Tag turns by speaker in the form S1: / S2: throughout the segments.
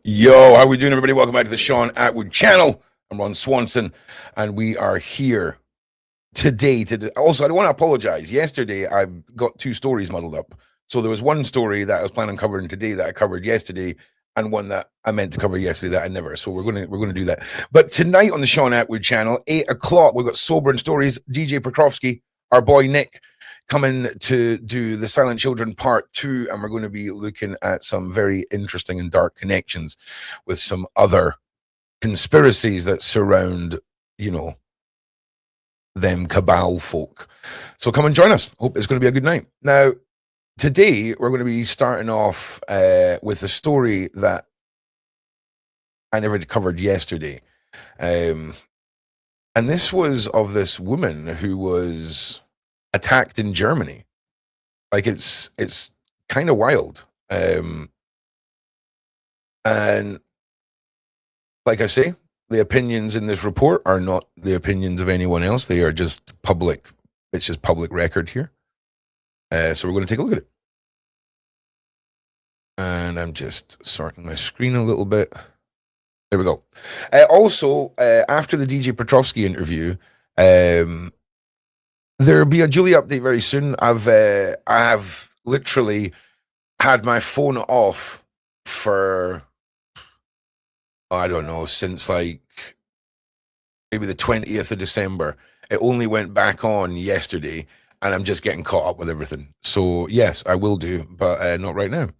S1: Yo, how we doing, everybody? Welcome back to the Sean Atwood channel. I'm Ron Swanson, and we are here today. Also, I want to apologize. Yesterday, I got two stories muddled up. So there was one story that I was planning on covering today that I covered yesterday, and one that I meant to cover yesterday that I never. So we're gonna do that. But tonight on the Sean Atwood channel, 8 o'clock, we've got Sobering Stories. DJ Prokofsky, our boy Nick, coming to do the Silent Children Part 2, and we're going to be looking at some very interesting and dark connections with some other conspiracies that surround, them cabal folk. So come and join us. Hope it's going to be a good night. Now, today we're going to be starting off with a story that I never covered yesterday. And this was of this woman who was attacked in Germany. Like it's kind of wild. And like I say, the opinions in this report are not the opinions of anyone else. They are just public. It's just public record here. So we're going to take a look at it. And I'm just sorting my screen a little bit. There we go. Also, after the DJ Petrovsky interview, there'll be a Julie update very soon. I have literally had my phone off for, I don't know, since like maybe the 20th of December. It only went back on yesterday, and I'm just getting caught up with everything. So yes, I will do, but not right now.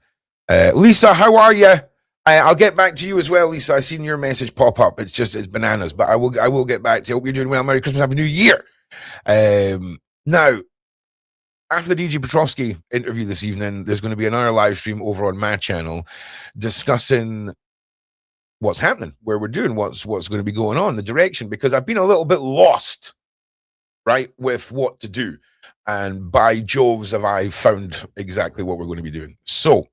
S1: Lisa, how are you? I'll get back to you as well, Lisa. I seen your message pop up. It's bananas, but I will get back to you. Hope you're doing well. Merry Christmas, Happy New Year. Now, after the DJ Petrovsky interview this evening, there's going to be another live stream over on my channel discussing what's happening, where we're doing, what's going to be going on, the direction, because I've been a little bit lost, right, with what to do. And by Joves, have I found exactly what we're going to be doing. So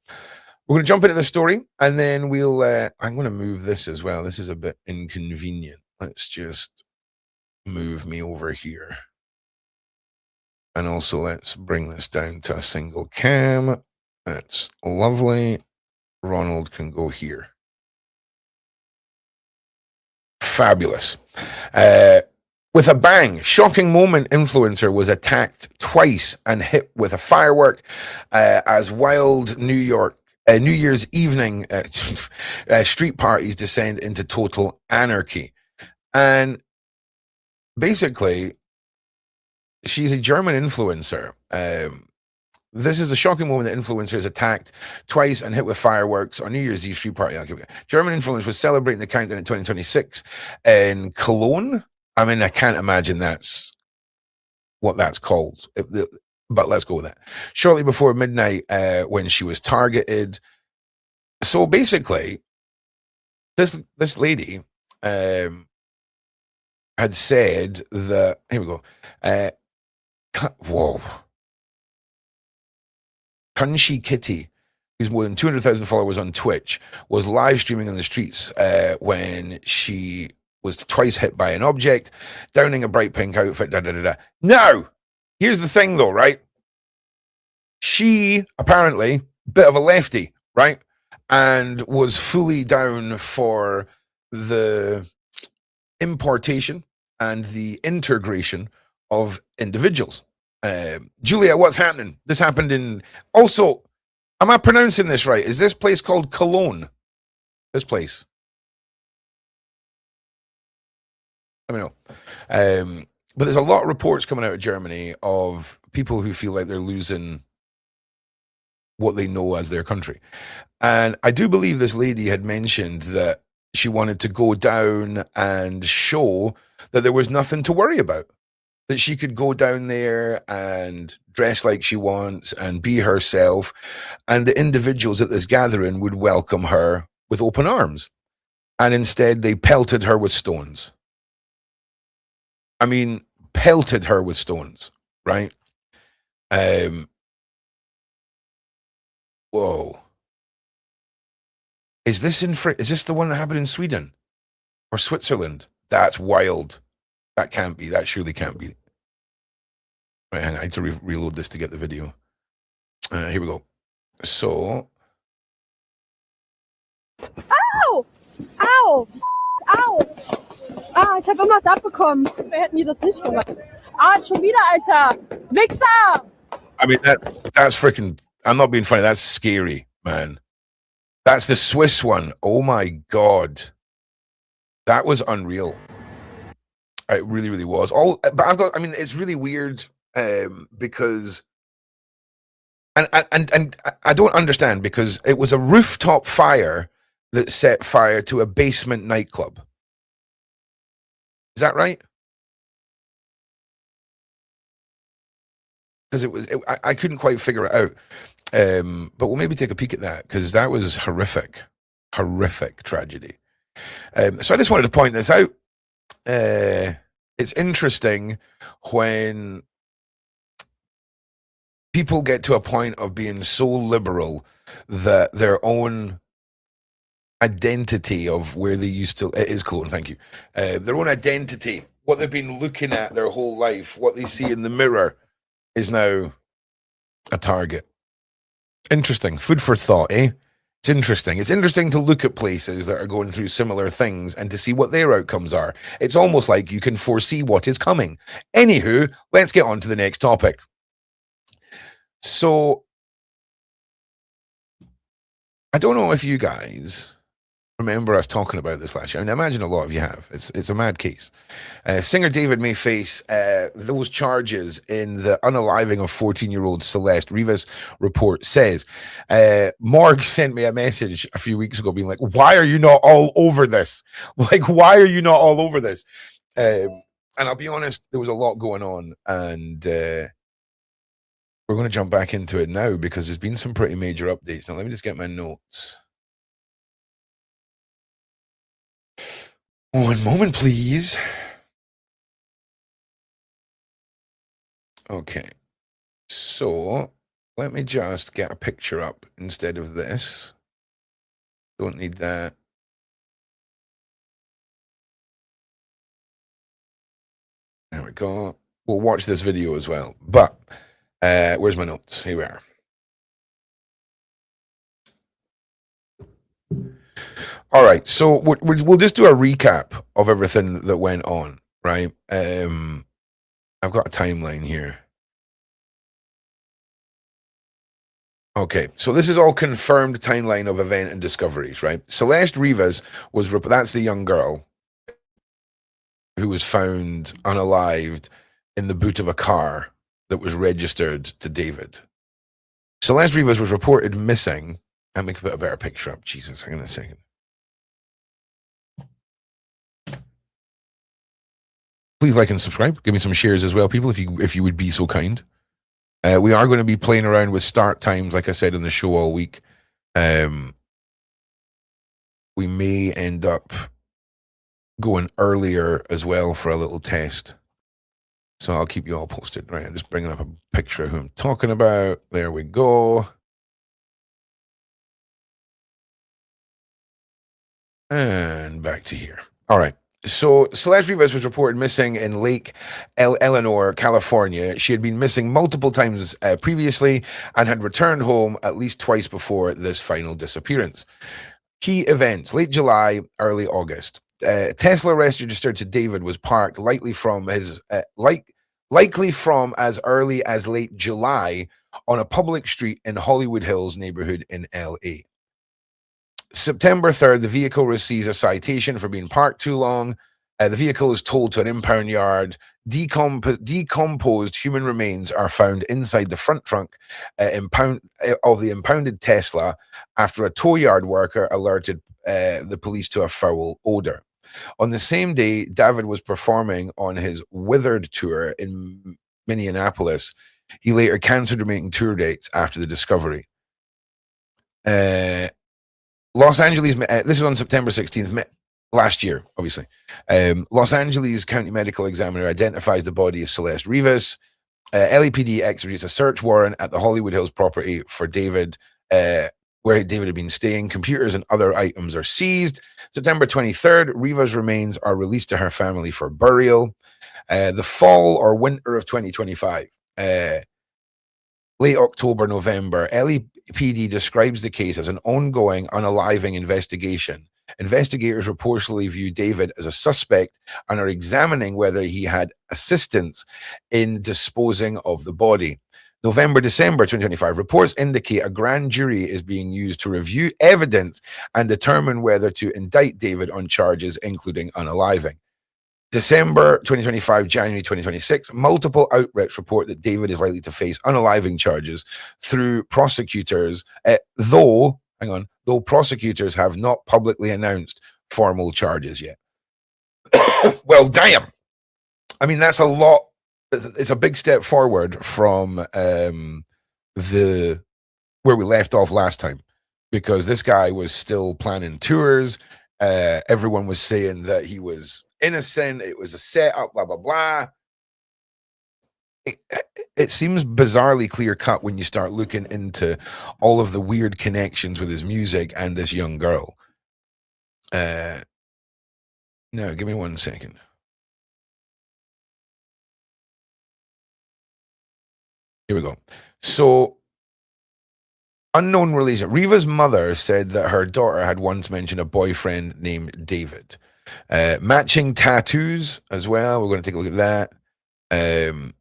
S1: we're going to jump into the story, and then we'll, I'm going to move this as well. This is a bit inconvenient. Let's just move me over here. And also let's bring this down to a single cam. That's lovely. Ronald can go here. Fabulous. With a bang, shocking moment influencer was attacked twice and hit with a firework as wild New Year's evening street parties descend into total anarchy. And basically, she's a German influencer. This is a shocking moment that influencer is attacked twice and hit with fireworks on New Year's Eve street party. German influencer was celebrating the countdown in 2026 in Cologne. I mean, I can't imagine that's what that's called, but let's go with that. Shortly before midnight, when she was targeted. So basically, this lady had said that, here we go. Whoa. Kunshi Kitty, who's more than 200,000 followers on Twitch, was live streaming in the streets when she was twice hit by an object, donning a bright pink outfit. Now, here's the thing, though, right? She apparently bit of a lefty, right, and was fully down for the importation and the integration of individuals. Julia, what's happening? This happened in. Also, am I pronouncing this right? Is this place called Cologne? This place. Let me know. But there's a lot of reports coming out of Germany of people who feel like they're losing what they know as their country. And I do believe this lady had mentioned that she wanted to go down and show that there was nothing to worry about. That she could go down there and dress like she wants and be herself, and the individuals at this gathering would welcome her with open arms. And instead, they pelted her with stones. I mean, pelted her with stones, right? Whoa. Is this the one that happened in Sweden or Switzerland? That's wild. That can't be. That surely can't be. Right, hang on. I need to reload this to get the video. Here we go. So
S2: Au! Au! Au! Ah, ich habe irgendwas abbekommen. Wir hätten die das nicht gemacht. Ah, schon wieder, Alter. Wichser!
S1: I mean, that's freaking, I'm not being funny. That's scary, man. That's the Swiss one. Oh my God. That was unreal. It really, really was. But I mean, it's really weird because, and I don't understand, because it was a rooftop fire that set fire to a basement nightclub. Is that right? Because I couldn't quite figure it out. But we'll maybe take a peek at that, because that was horrific tragedy. So I just wanted to point this out. It's interesting when people get to a point of being so liberal that their own identity of where they used to, it is Cologne, thank you, their own identity, what they've been looking at their whole life, what they see in the mirror, is now a target. Interesting. Food for thought, eh? It's interesting. It's interesting to look at places that are going through similar things and to see what their outcomes are. It's almost like you can foresee what is coming. Anywho, let's get on to the next topic. So, I don't know if you guys remember us talking about this last year. I mean, I imagine a lot of you have. It's a mad case. Singer David may face those charges in the unaliving of 14-year-old Celeste. Rivas report says. Morg sent me a message a few weeks ago being like, why are you not all over this? Like, why are you not all over this? And I'll be honest, there was a lot going on, and we're going to jump back into it now because there's been some pretty major updates. Now, let me just get my notes. One moment, please. Okay. So, let me just get a picture up instead of this. Don't need that. There we go. We'll watch this video as well. But, where's my notes? Here we are. All right. So, we'll just do a recap of everything that went on, right? I've got a timeline here. Okay, so this is all confirmed timeline of event and discoveries, right? Celeste Rivas that's the young girl who was found unalived in the boot of a car that was registered to David. Celeste Rivas was reported missing. Let me put a better picture up. Jesus, hang on a second. Please like and subscribe. Give me some shares as well, people, if you would be so kind. We are going to be playing around with start times, like I said in the show all week. We may end up going earlier as well for a little test. So I'll keep you all posted. Right, I'm just bringing up a picture of who I'm talking about. There we go. And back to here. All right. So Celeste Rivas was reported missing in Lake Eleanor, California. She had been missing multiple times previously and had returned home at least twice before this final disappearance. Key events: late July, early August. Tesla registered to David was parked likely from as early as late July on a public street in Hollywood Hills neighborhood in LA. September 3rd, the vehicle receives a citation for being parked too long. The vehicle is towed to an impound yard. Decomposed human remains are found inside the front trunk of the impounded Tesla after a tow yard worker alerted the police to a foul odor. On the same day, David was performing on his Withered tour in Minneapolis. He later canceled remaining tour dates after the discovery. Los Angeles, this is on September 16th, last year, obviously. Los Angeles County Medical Examiner identifies the body as Celeste Rivas. LAPD executes a search warrant at the Hollywood Hills property for David, where David had been staying. Computers and other items are seized. September 23rd, Rivas' remains are released to her family for burial. The fall or winter of 2025. Late October, November, LAPD describes the case as an ongoing, unaliving investigation Investigators reportedly view David as a suspect and are examining whether he had assistance in disposing of the body. November-December 2025, reports indicate a grand jury is being used to review evidence and determine whether to indict David on charges including unaliving. December 2025, January 2026, multiple outlets report that David is likely to face unaliving charges through prosecutors, though prosecutors have not publicly announced formal charges yet. Well, damn. I mean, that's a lot. It's a big step forward from where we left off last time, because this guy was still planning tours. Everyone was saying that he was innocent. It was a setup, blah, blah, blah. It seems bizarrely clear cut when you start looking into all of the weird connections with his music and this young girl. No, give me 1 second. Here we go. So, unknown relation. Reva's mother said that her daughter had once mentioned a boyfriend named David. Matching tattoos as well. We're going to take a look at that.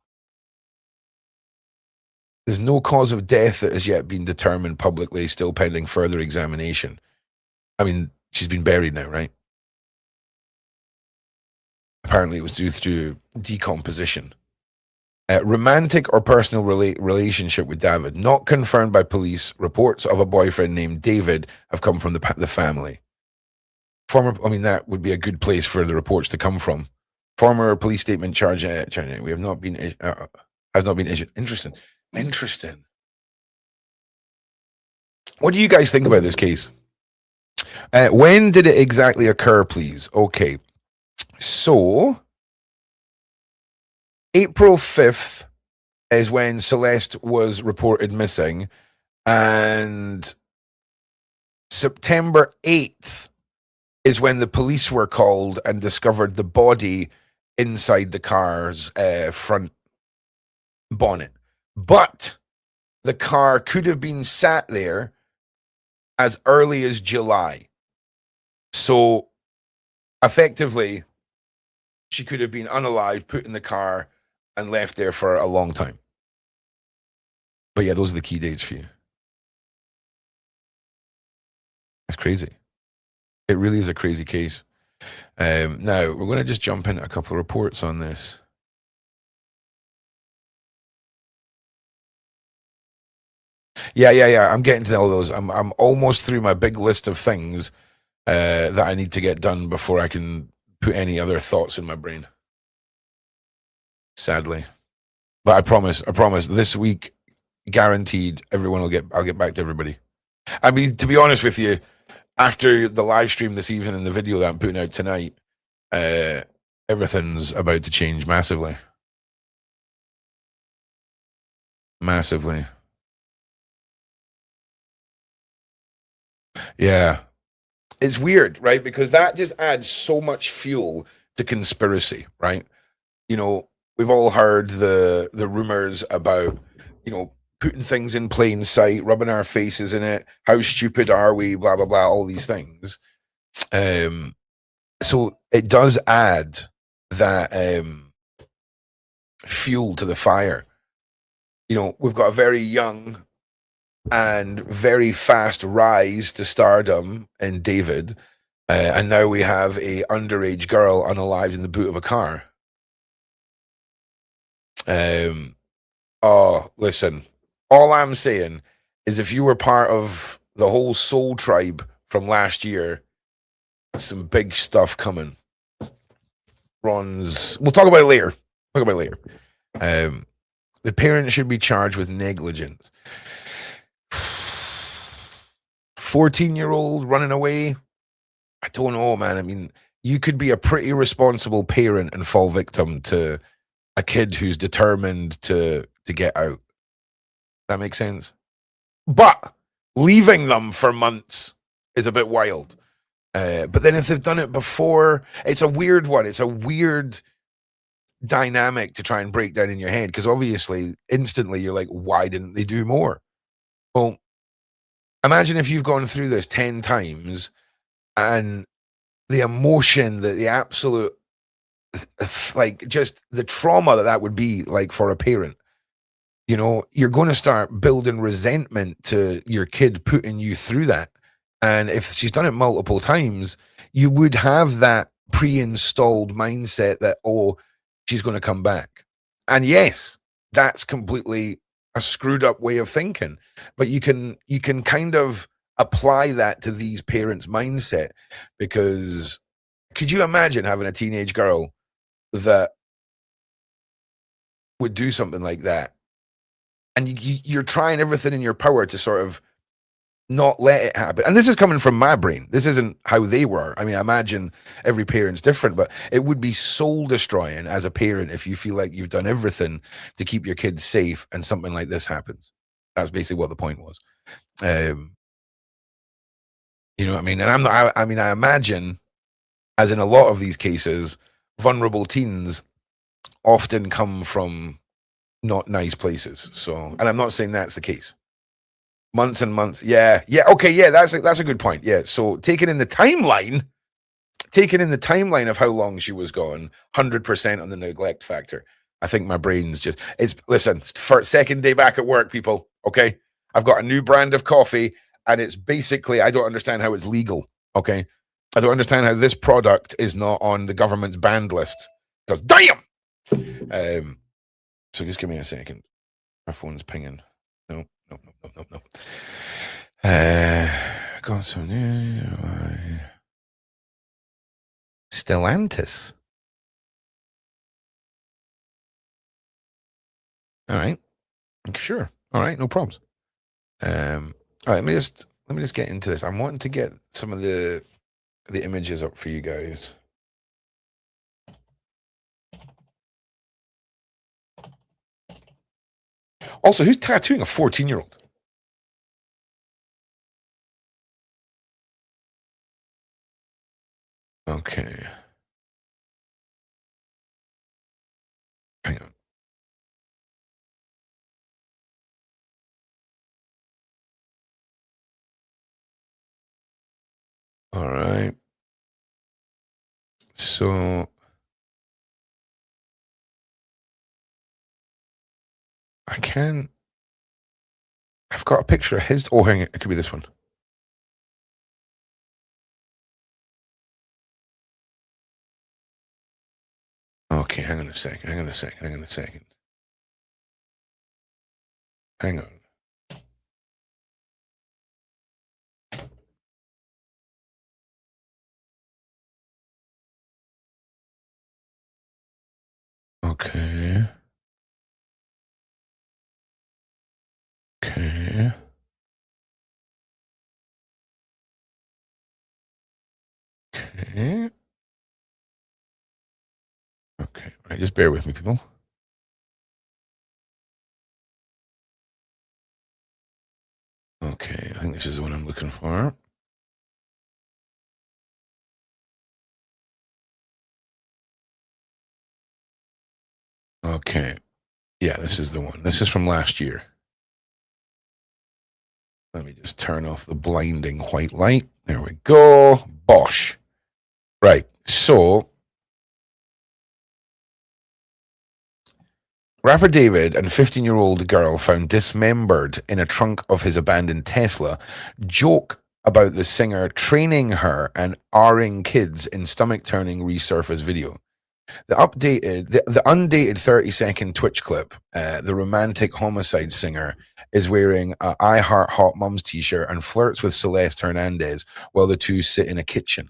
S1: There's no cause of death that has yet been determined publicly, still pending further examination. I mean, she's been buried now, right? Apparently it was due to decomposition. Romantic or personal relationship with David, not confirmed by police. Reports of a boyfriend named David have come from the family. That would be a good place for the reports to come from. Former police statement charge we have not been has not been issued. Interesting. What do you guys think about this case? When did it exactly occur, please? Okay, so April 5th is when Celeste was reported missing, and September 8th is when the police were called and discovered the body inside the car's front bonnet. But the car could have been sat there as early as July. So effectively, she could have been unalived, put in the car, and left there for a long time. But yeah, those are the key dates for you. That's crazy. It really is a crazy case. Now, we're going to just jump in a couple of reports on this. Yeah. I'm getting to all those. I'm almost through my big list of things that I need to get done before I can put any other thoughts in my brain. Sadly. But I promise this week, guaranteed, I'll get back to everybody. I mean, to be honest with you, after the live stream this evening and the video that I'm putting out tonight, everything's about to change massively. Massively. Yeah. It's weird, right? Because that just adds so much fuel to conspiracy, right? You know, we've all heard the rumors about, putting things in plain sight, rubbing our faces in it. How stupid are we? Blah, blah, blah, all these things. So it does add that fuel to the fire. We've got a very young and very fast rise to stardom in David. And now we have a underage girl unalived in the boot of a car. Listen, all I'm saying is if you were part of the whole Soul Tribe from last year, some big stuff coming. We'll talk about it later. The parent should be charged with negligence. 14-year-old running away. I don't know, man. I mean, you could be a pretty responsible parent and fall victim to a kid who's determined to get out. That makes sense. But leaving them for months is a bit wild. But then if they've done it before, it's a weird one. It's a weird dynamic to try and break down in your head, because obviously instantly you're like, why didn't they do more? Well, imagine if you've gone through this 10 times and the emotion, the absolute, like, just the trauma that would be like for a parent. You know, you're going to start building resentment to your kid putting you through that. And if she's done it multiple times, you would have that pre-installed mindset that, oh, she's going to come back. And yes, that's completely a screwed up way of thinking. But you can kind of apply that to these parents' mindset, because could you imagine having a teenage girl that would do something like that? And you're trying everything in your power to sort of not let it happen. And this is coming from my brain. This isn't how they were. I mean, I imagine every parent's different, but it would be soul destroying as a parent if you feel like you've done everything to keep your kids safe and something like this happens. That's basically what the point was. You know what I mean? And I mean, I imagine, as in a lot of these cases, vulnerable teens often come from not nice places. So, and I'm not saying that's the case. Months and months. Yeah. Okay. Yeah. That's a good point. Yeah. So taking in the timeline of how long she was gone, 100% on the neglect factor. I think my brain's just, listen, for second day back at work, people. Okay. I've got a new brand of coffee, and it's basically, I don't understand how it's legal. Okay. I don't understand how this product is not on the government's banned list. Because damn. So just give me a second. My phone's pinging. No. Got some news. Stellantis. All right. Sure. All right. No problems. All right. Let me just get into this. I'm wanting to get some of the images up for you guys. Also, who's tattooing a 14-year-old? Okay. Hang on. All right. So I've got a picture of his. Oh, hang on. It could be this one. Okay, hang on a second. Hang on. Okay. Okay. Okay. Okay. All right, just bear with me, people. Okay, I think this is the one I'm looking for. Okay. Yeah, this is the one. This is from last year. Let me just turn off the blinding white light. There we go. Bosh. Right. So, rapper D4VID and 15-year-old girl found dismembered in a trunk of his abandoned Tesla joke about the singer training her and R-ing kids in stomach-turning resurface video. The undated 30-second Twitch clip, the romantic homicide singer is wearing a I Heart Hot Mums t-shirt and flirts with Celeste Hernandez while the two sit in a kitchen.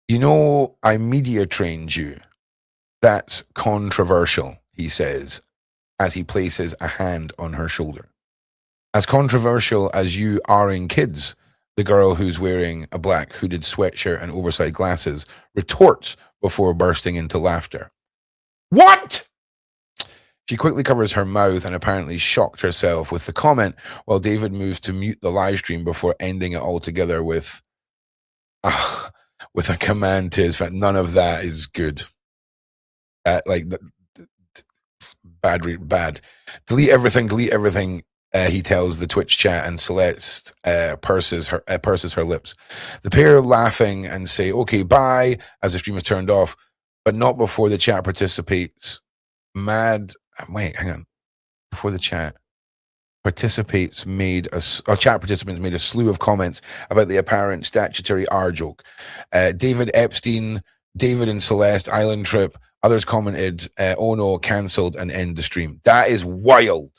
S1: You know, I media trained you. That's controversial, he says, as he places a hand on her shoulder. As controversial as you are in kids, the girl who's wearing a black hooded sweatshirt and oversized glasses retorts before bursting into laughter. What? She quickly covers her mouth and apparently shocked herself with the comment, while D4VID moves to mute the live stream before ending it altogether with a command to his friend. None of that is good. Like, bad. Delete everything. He tells the Twitch chat, and Celeste purses her lips. The pair laughing and say, "Okay, bye," as the stream is turned off, but not before the chat participates. Hang on. Before the chat participants made a slew of comments about the apparent statutory R joke. David Epstien, David and Celeste Island trip. Others commented, "Oh no, cancelled," and end the stream. That is wild.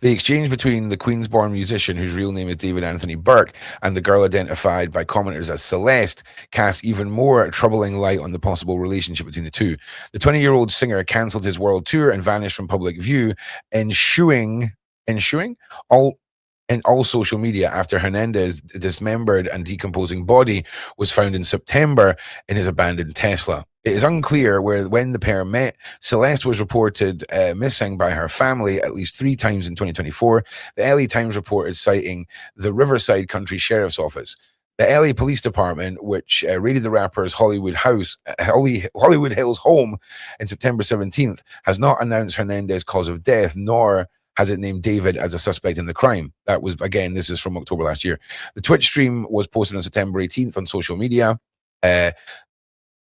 S1: The exchange between the Queens-born musician, whose real name is David Anthony Burke, and the girl identified by commenters as Celeste casts even more troubling light on the possible relationship between the two. The 20-year-old singer cancelled his world tour and vanished from public view, ensuing all social media after Hernandez's dismembered and decomposing body was found in September in his abandoned Tesla. It is unclear when the pair met. Celeste was reported missing by her family at least 3 times in 2024. The LA Times reported citing the Riverside County Sheriff's Office. The LA Police Department, which raided the rapper's Hollywood Hills home in September 17th, has not announced Hernandez's cause of death, nor has it named David as a suspect in the crime. That was, again, this is from October last year. The Twitch stream was posted on September 18th on social media.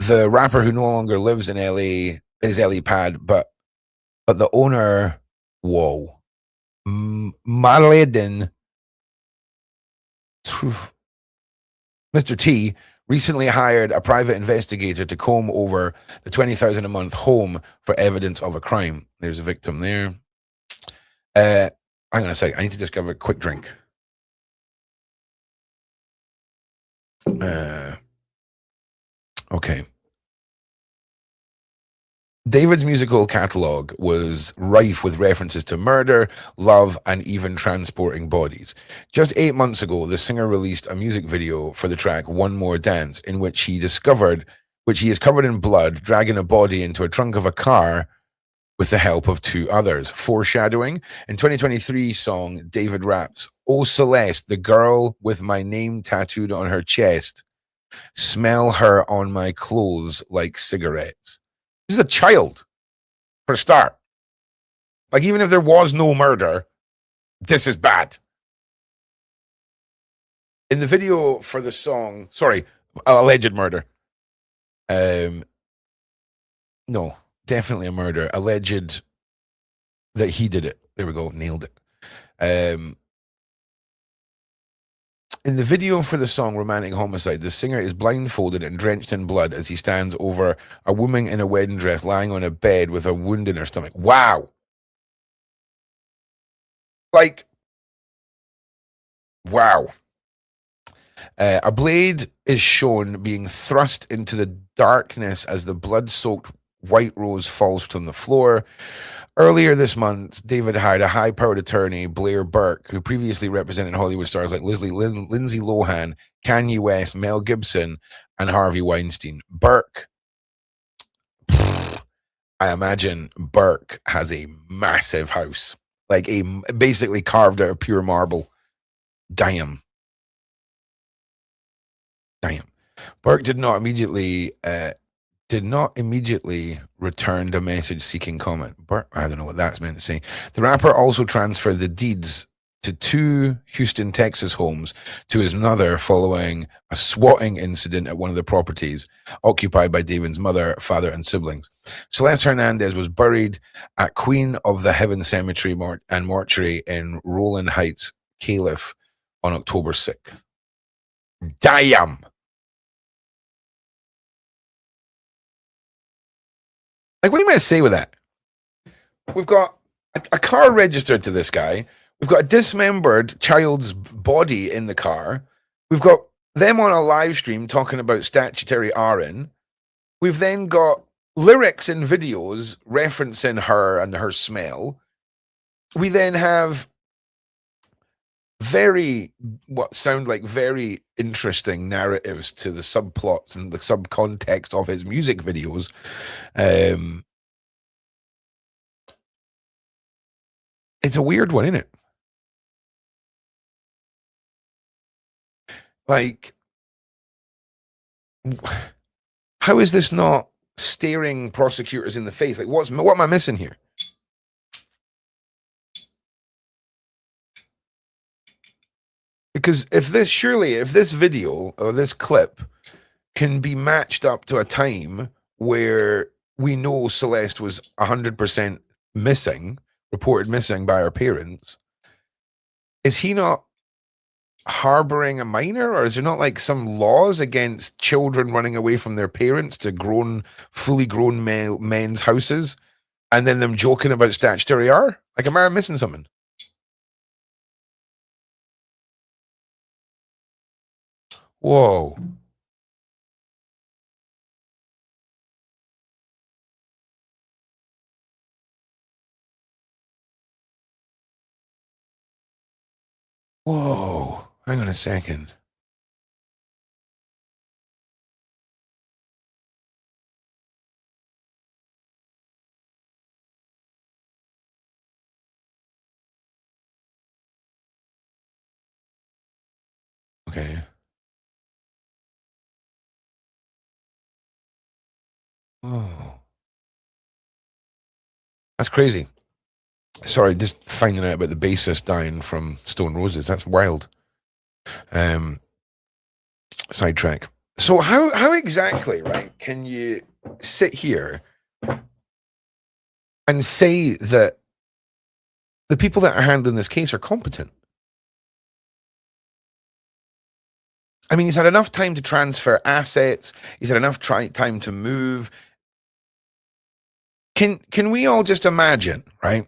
S1: The rapper, who no longer lives in LA, is LA Pad, but the owner, Maledin, Mr. T, recently hired a private investigator to comb over the $20,000 a month home for evidence of a crime. There's a victim there. Hang on a sec. I need to just give a quick drink. Okay. David's musical catalog was rife with references to murder, love, and even transporting bodies. Just 8 months ago, the singer released a music video for the track One More Dance, in which he is covered in blood, dragging a body into a trunk of a car with the help of 2 others. Foreshadowing, in 2023 song, David raps, "Oh Celeste, the girl with my name tattooed on her chest. Smell her on my clothes like cigarettes." This is a child, for a start. Like, even if there was no murder, this is bad. In the video for the song, alleged murder. No, definitely a murder. Alleged that he did it. There we go, nailed it. In the video for the song Romantic Homicide, the singer is blindfolded and drenched in blood as he stands over a woman in a wedding dress lying on a bed with a wound in her stomach. Wow. Like, wow. A blade is shown being thrust into the darkness as the blood-soaked white rose falls from the floor. Earlier this month, David hired a high-powered attorney, Blair Burke, who previously represented Hollywood stars like Lindsay Lohan, Kanye West, Mel Gibson, and Harvey Weinstein. Burke, I imagine Burke has a massive house, like basically carved out of pure marble. Damn. Burke did not immediately return a message seeking comment. Burke, I don't know what that's meant to say. The rapper also transferred the deeds to 2 Houston, Texas homes to his mother following a swatting incident at one of the properties occupied by David's mother, father, and siblings. Celeste Hernandez was buried at Queen of the Heaven Cemetery and Mortuary in Rowland Heights, Calif, on October 6th. Damn! Like, what do you meant to say with that? We've got a car registered to this guy. We've got a dismembered child's body in the car. We've got them on a live stream talking about statutory RN. We've then got lyrics and videos referencing her and her smell. We then have what sound like very interesting narratives to the subplots and the subcontext of his music videos. It's a weird one, isn't it? Like, how is this not staring prosecutors in the face? Like, what am I missing here? Because if this video or this clip can be matched up to a time where we know Celeste was 100% missing, reported missing by her parents, is he not harboring a minor, or is there not like some laws against children running away from their parents to fully grown men's houses and then them joking about statutory R? Like, am I missing something? Whoa. Whoa. Hang on a second. Okay. Oh. That's crazy. Sorry, just finding out about the bassist dying from Stone Roses. That's wild. Sidetrack. So how exactly, right, can you sit here and say that the people that are handling this case are competent? I mean, he's had enough time to transfer assets. He's had enough time to move. Can we all just imagine, right?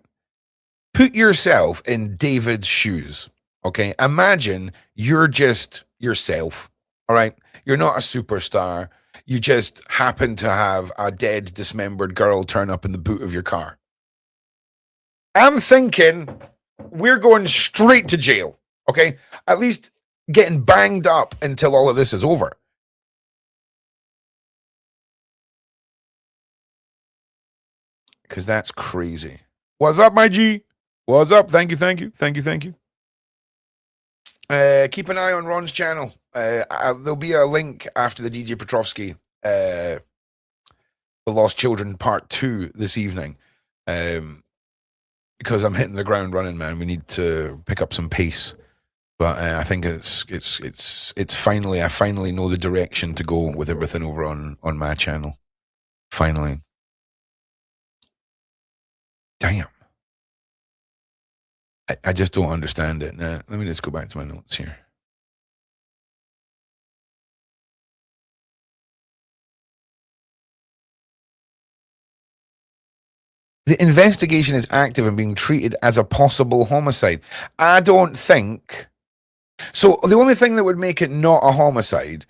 S1: Put yourself in David's shoes, okay? Imagine you're just yourself, all right? You're not a superstar. You just happen to have a dead, dismembered girl turn up in the boot of your car. I'm thinking we're going straight to jail, okay? At least getting banged up until all of this is over. Because that's crazy. What's up, my G? What's up? Thank you. Keep an eye on Ron's channel. There'll be a link after the DJ Petrovsky, The Lost Children Part 2 this evening. Because I'm hitting the ground running, man. We need to pick up some pace. But I think it's finally, I finally know the direction to go with everything over on my channel. Finally. Damn. I just don't understand it. Now, let me just go back to my notes here. The investigation is active and being treated as a possible homicide. I don't think. So the only thing that would make it not a homicide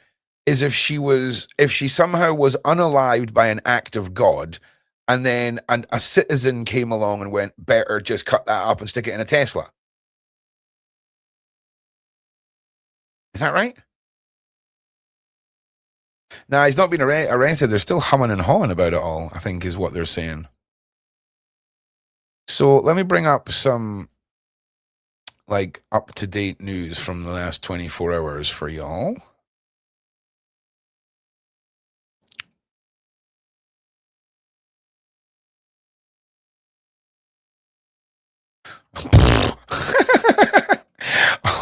S1: is if she somehow was unalived by an act of God, and then a citizen came along and went, better just cut that up and stick it in a Tesla. Is that right? Now, he's not been arrested. They're still humming and hawing about it all, I think, is what they're saying. So let me bring up some like up-to-date news from the last 24 hours for y'all.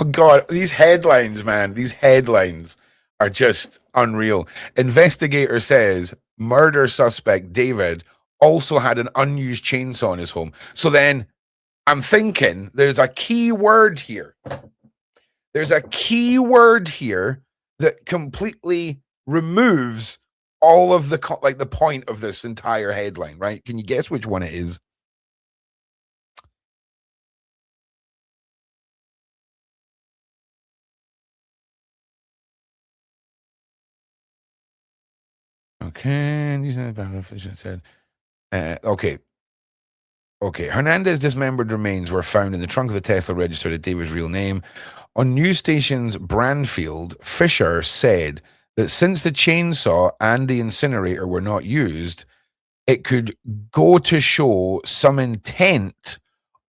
S1: Oh God, these headlines, man, these headlines are just unreal. Investigator says murder suspect David also had an unused chainsaw in his home. So then I'm thinking there's a key word here. There's a key word here that completely removes all of the point of this entire headline, right? Can you guess which one it is? Okay, said. Okay. Hernandez's dismembered remains were found in the trunk of the Tesla registered at David's real name. On news station's Brandfield, Fisher said that since the chainsaw and the incinerator were not used, it could go to show some intent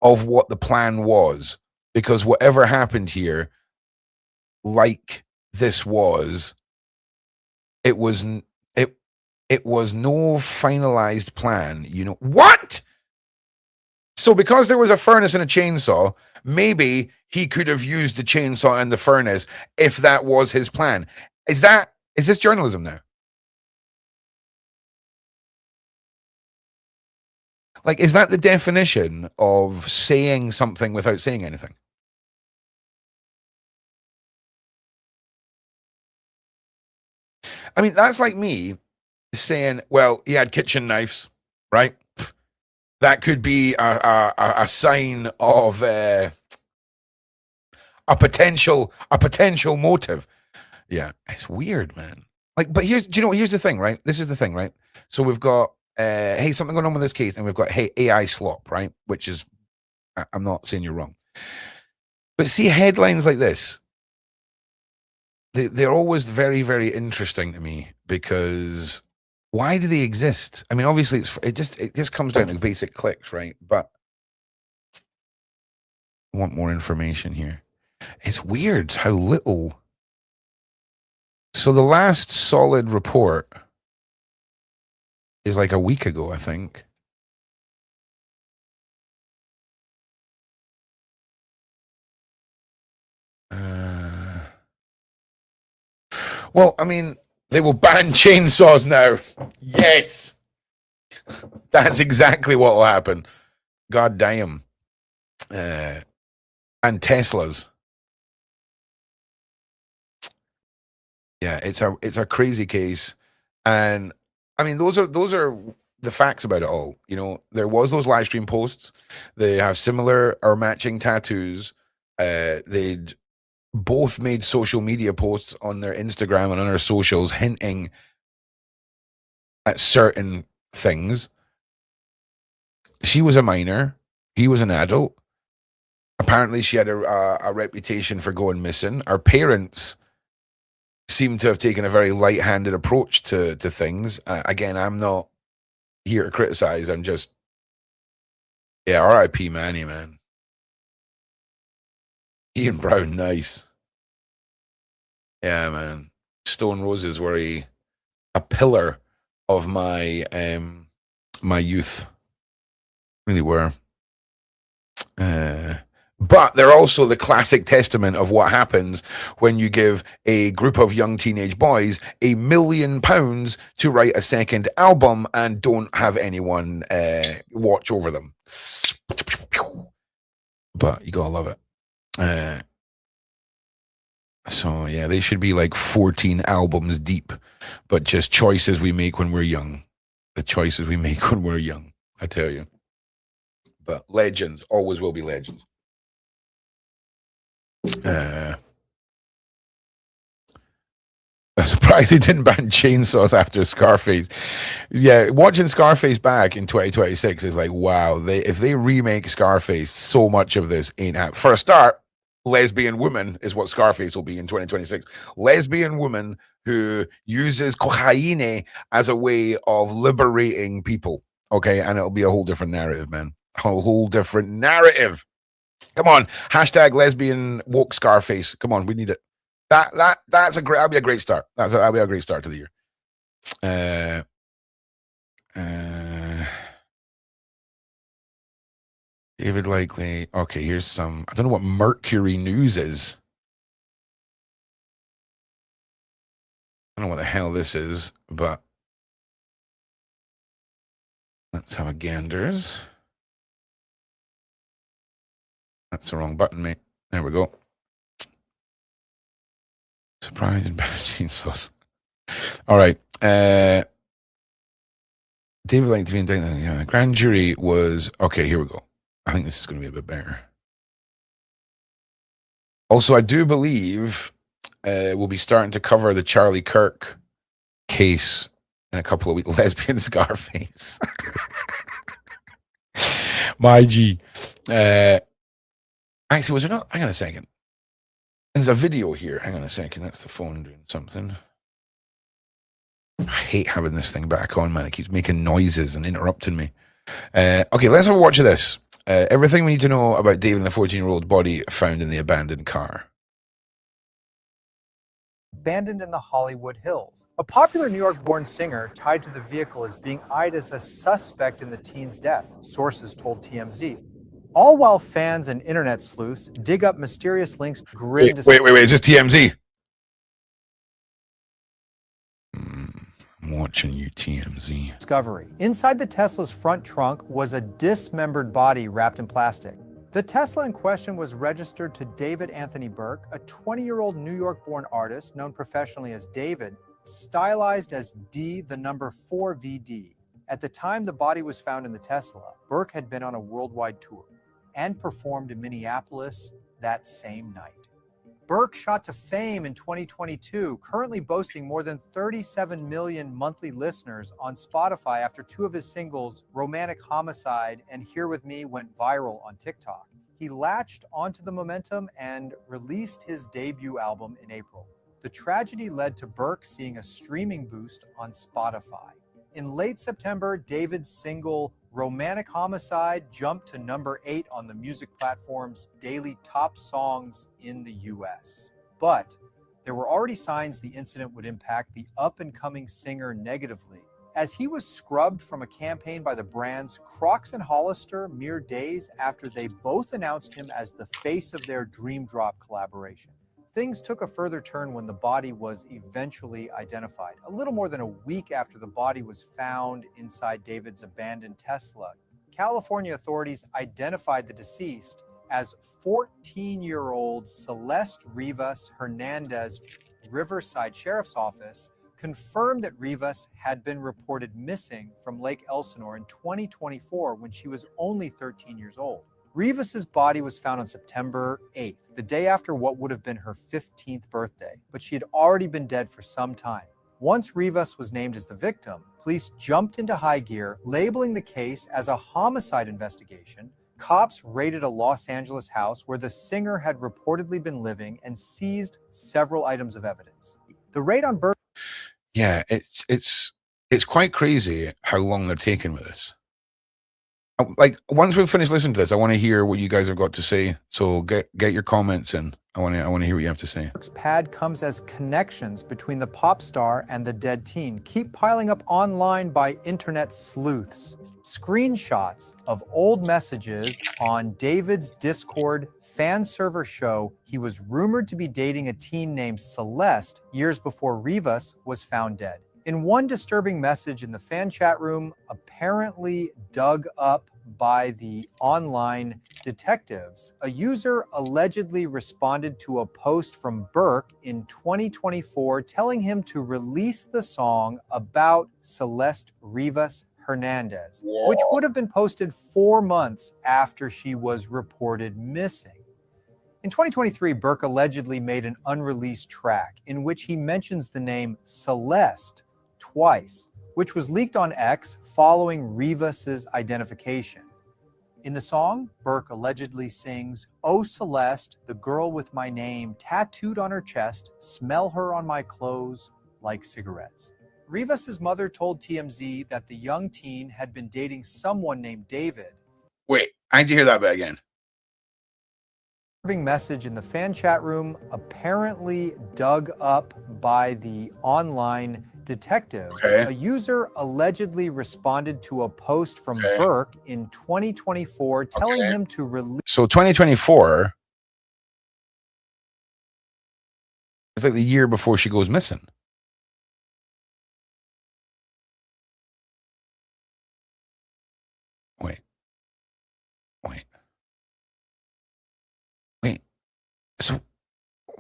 S1: of what the plan was, because whatever happened here, like this was, it was no finalized plan. You know what? So because there was a furnace and a chainsaw, maybe he could have used the chainsaw and the furnace if that was his plan. Is this journalism now? Like, is that the definition of saying something without saying anything? I mean, that's like me saying, well, he had kitchen knives, right? That could be a sign of a potential motive. Yeah, it's weird, man. Like, but here's the thing, right? This is the thing, right? So we've got hey, something going on with this case, and we've got hey, AI slop, right? Which is, I'm not saying you're wrong, but see headlines like this. They're always very, very interesting to me because why do they exist? I mean, obviously, it just comes down to basic clicks, right? But I want more information here. It's weird how little. So the last solid report is like a week ago, I think. Well, I mean, they will ban chainsaws now. Yes. That's exactly what will happen. God damn. And Teslas. Yeah, it's a crazy case. And I mean, those are the facts about it all. You know, there was those live stream posts. They have similar or matching tattoos. They'd both made social media posts on their Instagram and on their socials hinting at certain things. She was a minor. He was an adult. Apparently, she had a reputation for going missing. Our parents seem to have taken a very light-handed approach to things. Again, I'm not here to criticize. I'm just, yeah, R.I.P. Manny, man. Ian Brown, nice. Yeah, man. Stone Roses were a pillar of my my youth. Really were. But they're also the classic testament of what happens when you give a group of young teenage boys £1 million to write a second album and don't have anyone watch over them. But you gotta love it. So yeah, they should be like 14 albums deep, but just choices we make when we're young. The choices we make when we're young, I tell you. But legends always will be legends. I'm surprised they didn't ban chainsaws after Scarface. Yeah, watching Scarface back in 2026 is like, wow. If they remake Scarface, so much of this ain't happening. For a start, lesbian woman is what Scarface will be in 2026. Lesbian woman who uses cocaine as a way of liberating people. Okay, and it'll be a whole different narrative, man. A whole different narrative. Come on, hashtag lesbian woke Scarface. Come on, we need it. That'll be a great start. That'll be a great start to the year. David Likely. Okay, here's some. I don't know what Mercury News is. I don't know what the hell this is, but let's have a ganders. That's the wrong button, mate. There we go. Surprise and chainsaws. All right. David Likely to be indicted. Yeah, grand jury was okay. Here we go. I think this is going to be a bit better. Also, I do believe we'll be starting to cover the Charlie Kirk case in a couple of weeks. Lesbian Scarface. My G. Actually, was there not? Hang on a second. There's a video here. Hang on a second. That's the phone doing something. I hate having this thing back on, man. It keeps making noises and interrupting me. Okay, let's have a watch of this. Everything we need to know about David and the 14-year-old body found in the abandoned car.
S3: Abandoned in the Hollywood Hills. A popular New York-born singer tied to the vehicle is being eyed as a suspect in the teen's death, sources told TMZ. all while fans and internet sleuths dig up mysterious links. Grim
S1: Wait. Is this TMZ? I'm watching you, TMZ.
S3: discovery. Inside the Tesla's front trunk was a dismembered body wrapped in plastic. The Tesla in question was registered to David Anthony Burke, a 20-year-old New York-born artist known professionally as David, stylized as D4VID. At the time the body was found in the Tesla, Burke had been on a worldwide tour and performed in Minneapolis that same night. Burke shot to fame in 2022, currently boasting more than 37 million monthly listeners on Spotify after two of his singles, Romantic Homicide and Here With Me, went viral on TikTok. He latched onto the momentum and released his debut album in April. The tragedy led to Burke seeing a streaming boost on Spotify. In late September, David's single Romantic Homicide jumped to number 8 on the music platform's daily top songs in the US. But there were already signs the incident would impact the up-and-coming singer negatively, as he was scrubbed from a campaign by the brands Crocs and Hollister mere days after they both announced him as the face of their Dream Drop collaboration. Things took a further turn when the body was eventually identified. A little more than a week after the body was found inside David's abandoned Tesla, California authorities identified the deceased as 14-year-old Celeste Rivas Hernandez. Riverside Sheriff's Office confirmed that Rivas had been reported missing from Lake Elsinore in 2024 when she was only 13 years old. Rivas's body was found on September 8th, the day after what would have been her 15th birthday, but she had already been dead for some time. Once Rivas was named as the victim, police jumped into high gear, labeling the case as a homicide investigation. Cops raided a Los Angeles house where the singer had reportedly been living and seized several items of evidence. The raid on Burke.
S1: Yeah, it's quite crazy how long they're taking with this. Like, once we've finished listening to this, I want to hear what you guys have got to say. So get your comments in. I want to hear what you have to say.
S3: Burke's pad comes as connections between the pop star and the dead teen keep piling up online by internet sleuths. Screenshots of old messages on David's Discord fan server show he was rumored to be dating a teen named Celeste years before Rivas was found dead. In one disturbing message in the fan chat room, apparently dug up by the online detectives, a user allegedly responded to a post from Burke in 2024 telling him to release the song about Celeste Rivas Hernandez, which would have been posted 4 months after she was reported missing. In 2023, Burke allegedly made an unreleased track in which he mentions the name Celeste twice, which was leaked on X following Rivas's identification. In the song, Burke allegedly sings, "Oh Celeste, the girl with my name tattooed on her chest, smell her on my clothes like cigarettes." Rivas's mother told TMZ that the young teen had been dating someone named David.
S1: Wait, I need to hear that bit again.
S3: Message in the fan chat room, apparently dug up by the online detectives.
S1: Okay.
S3: A user allegedly responded to a post from Burke in 2024 telling him to release.
S1: So 2024, it's like the year before she goes missing.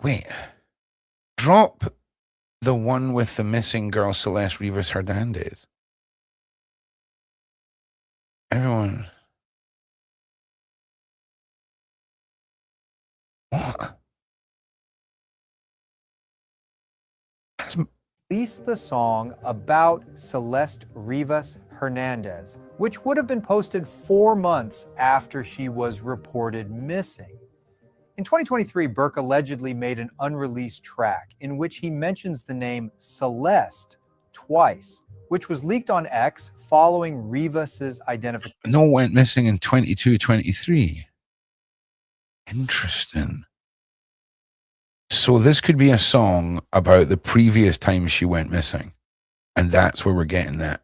S1: Wait. Drop the one with the missing girl, Celeste Rivas Hernandez. Everyone. What?
S3: Released the song about Celeste Rivas Hernandez, which would have been posted 4 months after she was reported missing. In 2023, Burke allegedly made an unreleased track in which he mentions the name Celeste twice, which was leaked on X following Rivas's identification.
S1: No went missing in 22, 23. Interesting. So this could be a song about the previous time she went missing. And that's where we're getting that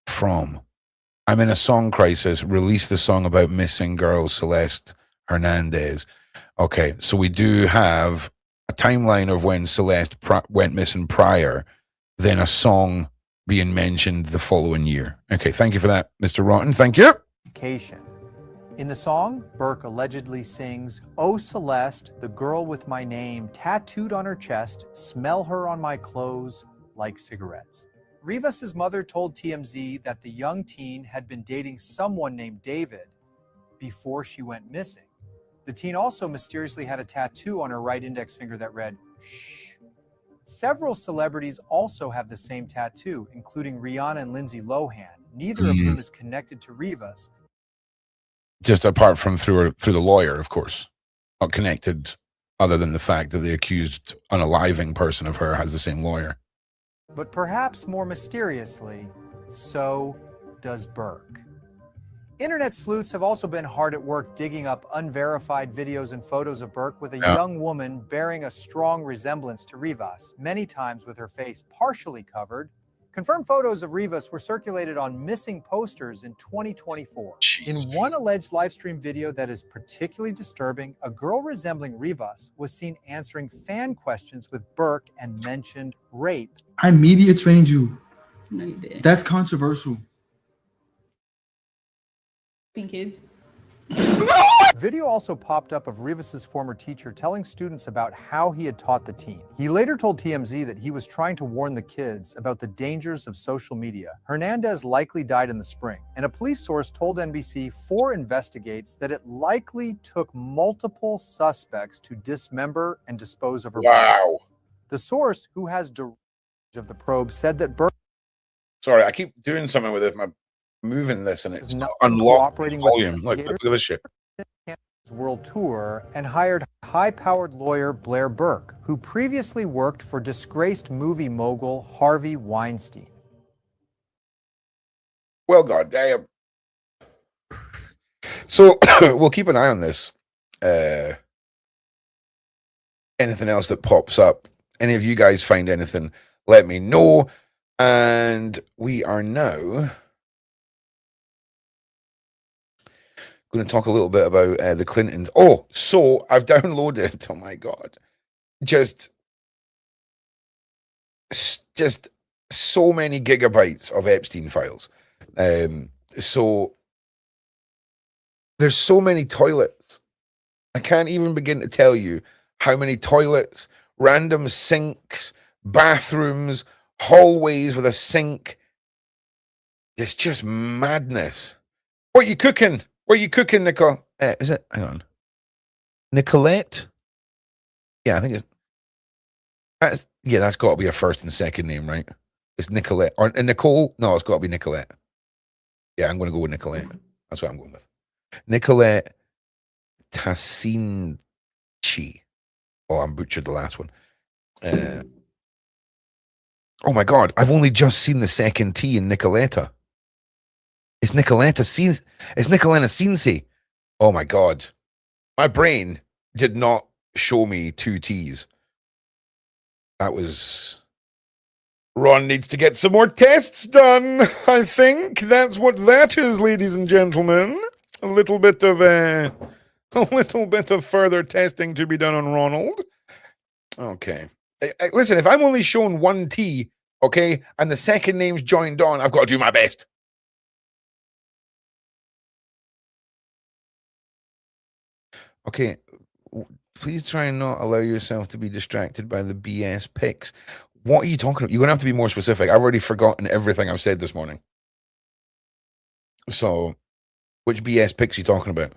S1: from. I'm in a song crisis. Release the song about missing girl Celeste Hernandez. Okay, so we do have a timeline of when Celeste went missing prior, then a song being mentioned the following year. Okay, thank you for that, Mr. Rotten. Thank you.
S3: In the song, Burke allegedly sings, "Oh Celeste, the girl with my name tattooed on her chest, smell her on my clothes like cigarettes." Rivas's mother told TMZ that the young teen had been dating someone named David before she went missing. The teen also mysteriously had a tattoo on her right index finger that read, "Shh." Several celebrities also have the same tattoo, including Rihanna and Lindsay Lohan, neither of whom is connected to Rivas.
S1: Just apart from through the lawyer, of course. Not connected other than the fact that the accused unaliving person of her has the same lawyer.
S3: But perhaps more mysteriously, so does Burke. Internet sleuths have also been hard at work digging up unverified videos and photos of Burke with a young woman bearing a strong resemblance to Rivas, many times with her face partially covered. Confirmed photos of Rivas were circulated on missing posters in 2024. In one alleged live stream video that is particularly disturbing, a girl resembling Rivas was seen answering fan questions with Burke and mentioned rape.
S4: I media trained you.
S5: No, you did.
S4: That's controversial.
S5: Kids.
S3: Video also popped up of Rivas's former teacher telling students about how he had taught the teen. He later told TMZ that he was trying to warn the kids about the dangers of social media. Hernandez likely died in the spring, and a police source told NBC 4 investigates that it likely took multiple suspects to dismember and dispose of her body. The source, who has direction of the probe, said that Burke...
S1: Sorry, I keep doing something with it. I'm moving this and it's
S3: not
S1: unlocking volume. Look at this shit.
S3: World tour and hired high-powered lawyer Blair Burke, who previously worked for disgraced movie mogul Harvey Weinstein.
S1: Well, goddamn. So we'll keep an eye on this. Anything else that pops up? Any of you guys find anything? Let me know. And we are now going to talk a little bit about the Clintons. Oh, so I've downloaded, oh my God, just so many gigabytes of Epstein files. So there's so many toilets. I can't even begin to tell you how many toilets, random sinks, bathrooms, hallways with a sink. It's just madness. What you cooking? What are you cooking, Nicole? Is it? Hang on. Nicolette? Yeah, I think it's... that's got to be a first and second name, right? It's Nicolette. Or Nicole? No, it's got to be Nicolette. Yeah, I'm going to go with Nicolette. That's what I'm going with. Nicolette Tassinci. Oh, I butchered the last one. Oh my God, I've only just seen the second T in Nicoletta. It's Nicoletta Cinci. Oh my God. My brain did not show me 2 T's. That was... Ron needs to get some more tests done. I think that's what that is, ladies and gentlemen. A little bit of further testing to be done on Ronald. Okay. Listen, if I'm only shown 1 T, okay, and the second name's joined on, I've got to do my best. Okay, please try and not allow yourself to be distracted by the BS pics. What are you talking about? You're going to have to be more specific. I've already forgotten everything I've said this morning. So, which BS pics are you talking about?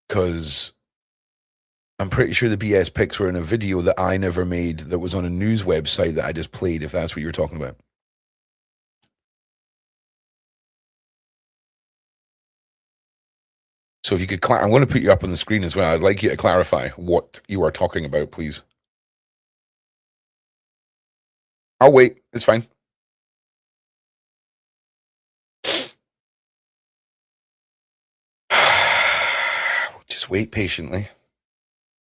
S1: Because I'm pretty sure the BS pics were in a video that I never made that was on a news website that I just played, if that's what you were talking about. So if you could, I'm going to put you up on the screen as well. I'd like you to clarify what you are talking about, please. I'll wait. It's fine. Just wait patiently.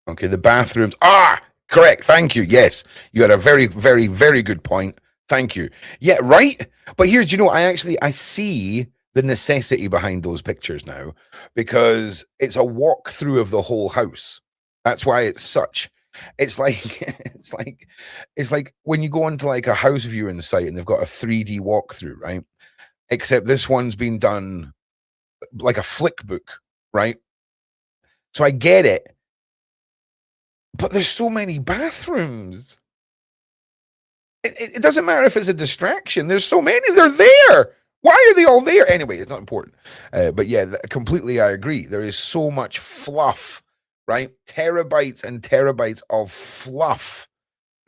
S1: Okay, the bathrooms. Ah, correct. Thank you. Yes, you had a very, very, very good point. Thank you. Yeah, right. But here's, I see the necessity behind those pictures now because it's a walkthrough of the whole house. That's why it's like it's like when you go onto like a house viewing site and they've got a 3D walkthrough, right? Except this one's been done like a flick book, right? So I get it. But there's so many bathrooms. It doesn't matter if it's a distraction. There's so many. They're there. Why are they all there? Anyway, it's not important. But yeah, completely I agree. There is so much fluff, right? Terabytes and terabytes of fluff,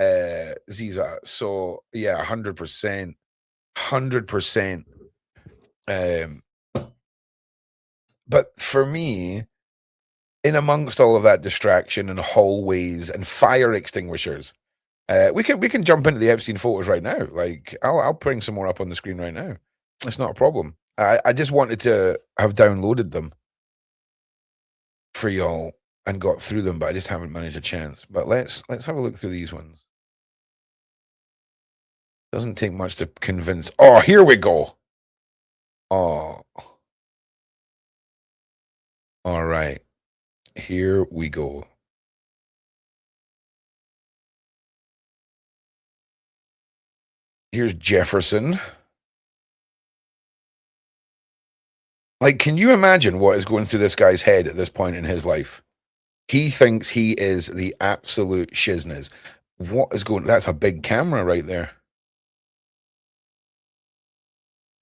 S1: Ziza. So yeah, 100%. 100%. But for me, in amongst all of that distraction and hallways and fire extinguishers, we can jump into the Epstein photos right now. Like I'll bring some more up on the screen right now. It's not a problem. I just wanted to have downloaded them for y'all and got through them, but I just haven't managed a chance. But let's have a look through these ones. Doesn't take much to convince. Oh, here we go. Oh. All right. Here we go. Here's Jefferson. Like, can you imagine what is going through this guy's head at this point in his life? He thinks he is the absolute shizness. What is going? That's a big camera right there.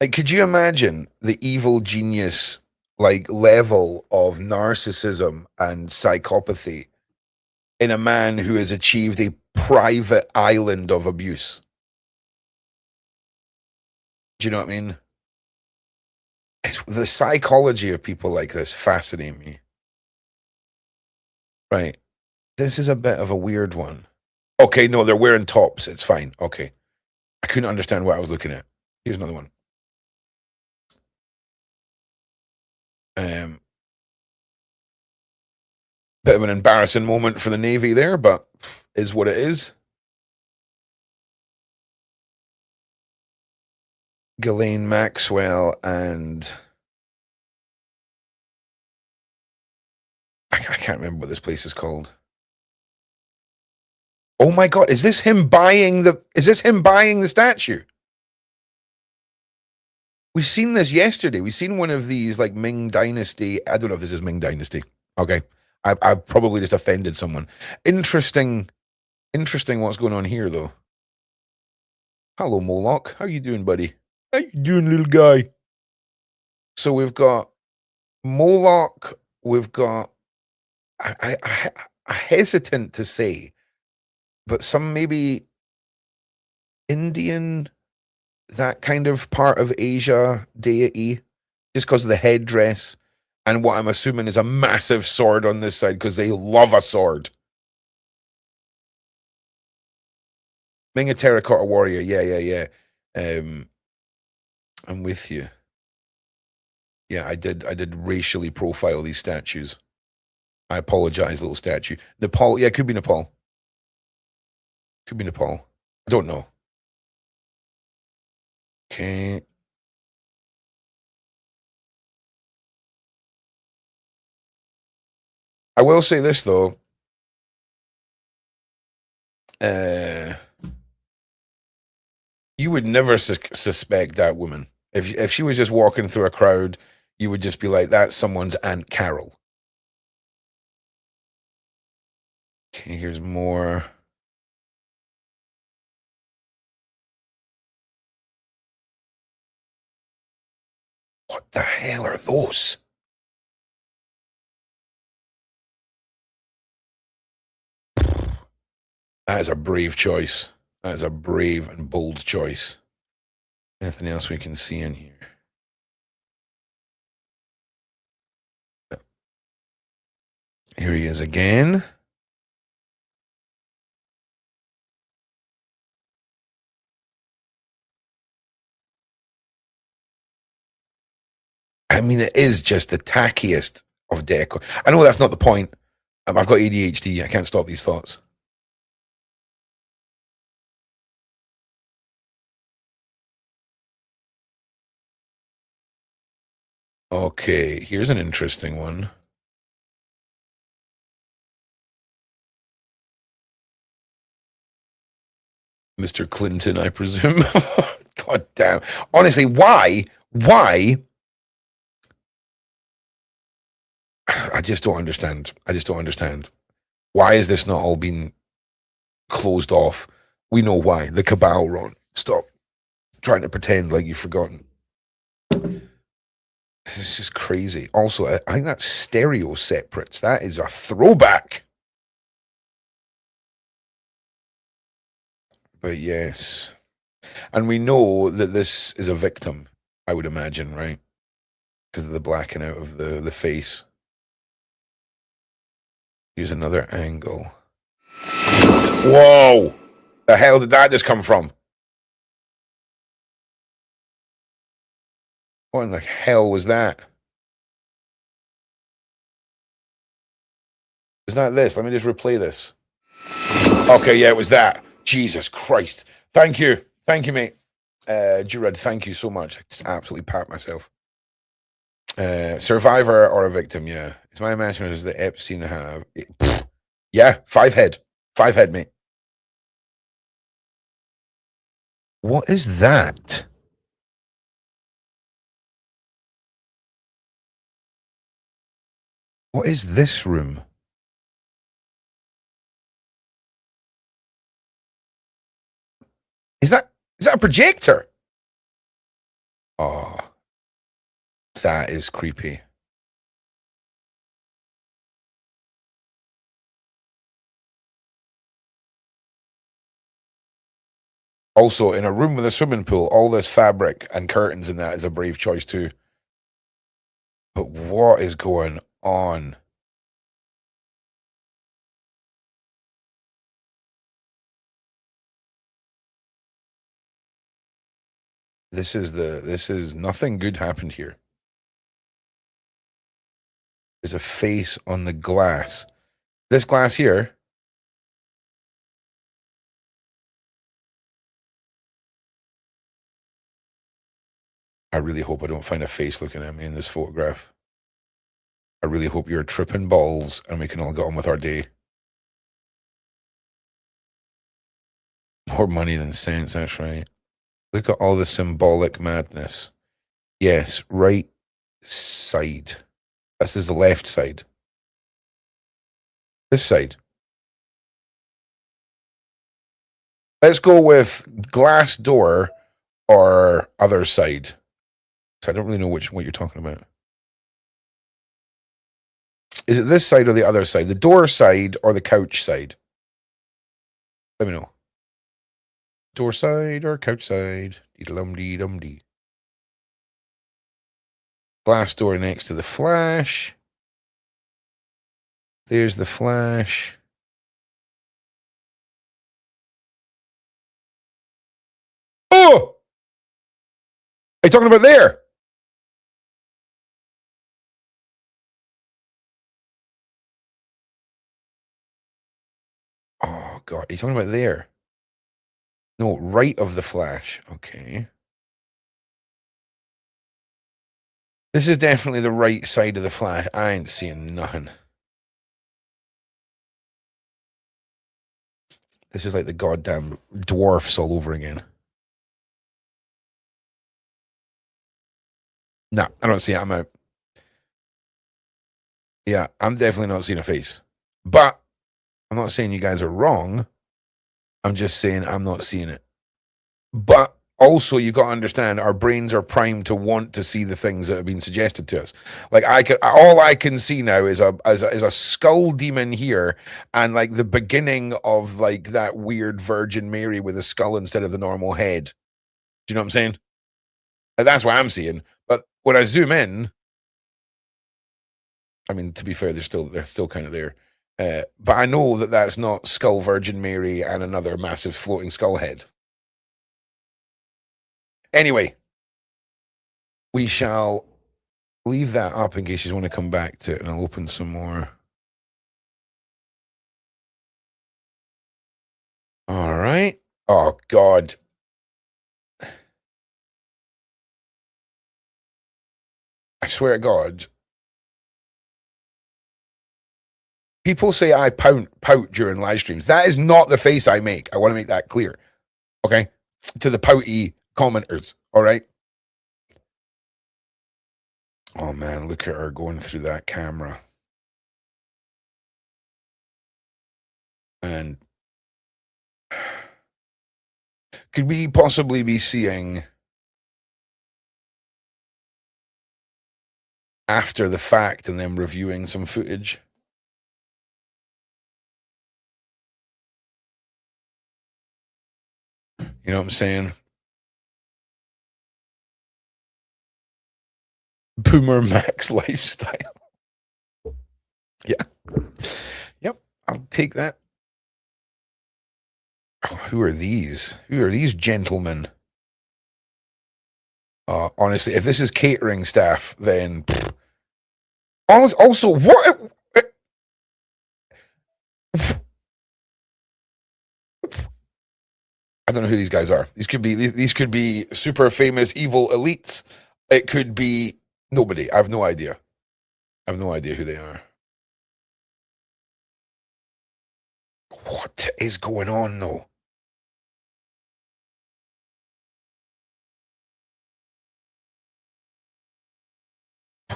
S1: Like, could you imagine the evil genius, like, level of narcissism and psychopathy in a man who has achieved a private island of abuse? Do you know what I mean? It's the psychology of people like this fascinate me. Right. This is a bit of a weird one. Okay, no, they're wearing tops. It's fine. Okay. I couldn't understand what I was looking at. Here's another one. Bit of an embarrassing moment for the Navy there, but is what it is. Ghislaine Maxwell and I can't remember what this place is called. Oh my God, is this him buying the statue? We've seen this yesterday. We've seen one of these like Ming Dynasty. I don't know if this is Ming Dynasty. Okay. I probably just offended someone. Interesting what's going on here though. Hello, Moloch. How you doing, buddy? How you doing, little guy? So we've got Moloch. We've got I hesitant to say, but some maybe Indian, that kind of part of Asia deity, just because of the headdress and what I'm assuming is a massive sword on this side because they love a sword. Being a terracotta warrior, yeah. I'm with you. Yeah, I did racially profile these statues. I apologize, little statue. Nepal, yeah, could be Nepal. Could be Nepal. I don't know. Okay. I will say this though. You would never suspect that woman. If she was just walking through a crowd, you would just be like, that's someone's Aunt Carol. Okay, here's more. What the hell are those? That is a brave choice. That is a brave and bold choice. Anything else we can see in here? Here he is again. I mean, it is just the tackiest of decor. I know that's not the point. I've got ADHD. I can't stop these thoughts. Okay, here's an interesting one. Mr. Clinton, I presume. God damn. Honestly, why? Why? I just don't understand. I just don't understand. Why is this not all been closed off? We know why. The cabal, Ron. Stop trying to pretend like you've forgotten. This is crazy. Also, I think that's stereo separates. That is a throwback. But yes. And we know that this is a victim, I would imagine, right? Because of the blacking out of the face. Here's another angle. Whoa! The hell did that just come from? What in the hell was that? Was that this? Let me just replay this. Okay, yeah, it was that. Jesus Christ. Thank you. Thank you, mate. Jurad, thank you so much. I just absolutely pat myself. Survivor or a victim, yeah. It's my imagination is that Epstien have... yeah, 5 head. 5 head, mate. What is that? What is this room? Is that a projector? Oh, that is creepy. Also, in a room with a swimming pool, all this fabric and curtains in that is a brave choice too. But what is going on? This is nothing good happened here. There's a face on the glass. This glass here. I really hope I don't find a face looking at me in this photograph. I really hope you're tripping balls and we can all get on with our day. More money than sense, that's right. Look at all the symbolic madness. Yes, right side. This is the left side. This side. Let's go with glass door or other side. So I don't really know what you're talking about. Is it this side or the other side? The door side or the couch side? Let me know. Door side or couch side? Dee-dum-dee-dum-dee. Glass door next to the flash. There's the flash. Oh! Are you talking about there? Oh, God. Are you talking about there? No, right of the flash. Okay. This is definitely the right side of the flash. I ain't seeing nothing. This is like the goddamn dwarfs all over again. Nah, I don't see it. I'm out. Yeah, I'm definitely not seeing a face. But I'm not saying you guys are wrong. I'm just saying I'm not seeing it. But also, you got to understand, our brains are primed to want to see the things that have been suggested to us. Like all I can see now is a skull demon here, and like the beginning of like that weird Virgin Mary with a skull instead of the normal head. Do you know what I'm saying? Like, that's what I'm seeing. But when I zoom in, I mean, to be fair, they're still kind of there. But I know that that's not Skull Virgin Mary and another massive floating skull head. Anyway, we shall leave that up in case you want to come back to it, and I'll open some more. All right. Oh, God. I swear to God. People say I pout during live streams. That is not the face I make. I want to make that clear. Okay? To the pouty commenters. All right? Oh, man. Look at her going through that camera. And could we possibly be seeing after the fact and then reviewing some footage? You know what I'm saying? Boomer Max lifestyle. Yeah. Yep. I'll take that. Oh, who are these? Who are these gentlemen? Honestly, if this is catering staff, then also what? I don't know who these guys are. These could be super famous evil elites. It could be nobody. I have no idea. I have no idea who they are. What is going on though?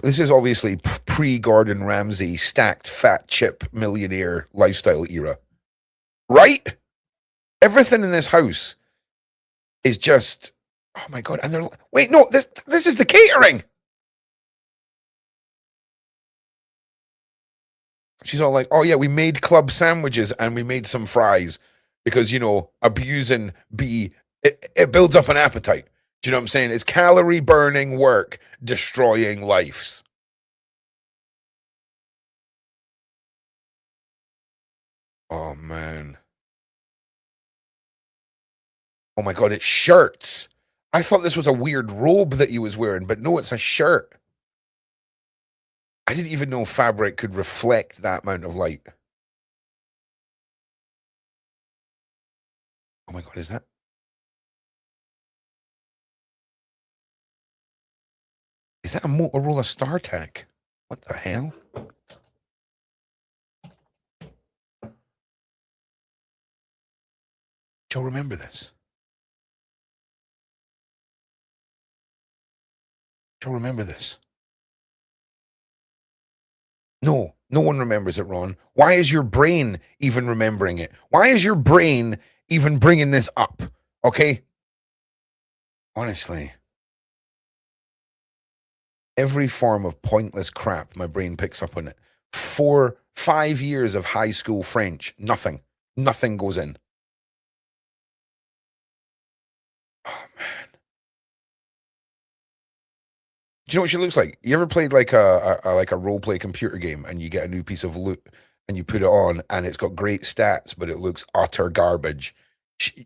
S1: This is obviously pre-Gordon Ramsay stacked fat chip millionaire lifestyle era. Right? Everything in this house is just, oh my God. And they're, wait, no, this is the catering. She's all like, oh yeah, we made club sandwiches and we made some fries because, you know, abusing it builds up an appetite. Do you know what I'm saying? It's calorie burning work, destroying lives. Oh man. Oh my God, it's shirts. I thought this was a weird robe that he was wearing, but no, it's a shirt. I didn't even know fabric could reflect that amount of light. Oh my God, is that? Is that a Motorola StarTAC? What the hell? Do you remember this? Do you remember this? No, no one remembers it, Ron. Why is your brain even remembering it? Why is your brain even bringing this up? Okay? Honestly. Every form of pointless crap, my brain picks up on it. 5 years of high school French, nothing. Nothing goes in. Oh, man. Do you know what she looks like? You ever played like a role play computer game and you get a new piece of loot and you put it on and it's got great stats, but it looks utter garbage.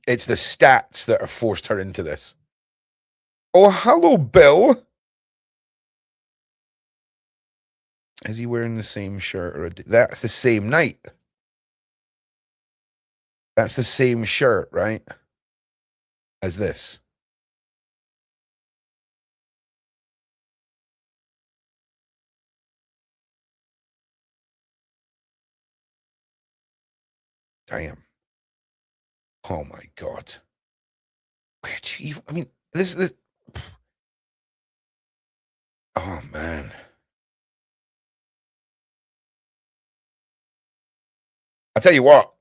S1: It's the stats that have forced her into this. Oh, hello, Bill. Is he wearing the same shirt or that's the same night? That's the same shirt, right? As this. Damn. Oh my God. Where'd you even, I mean, this. Oh man. I'll tell you what,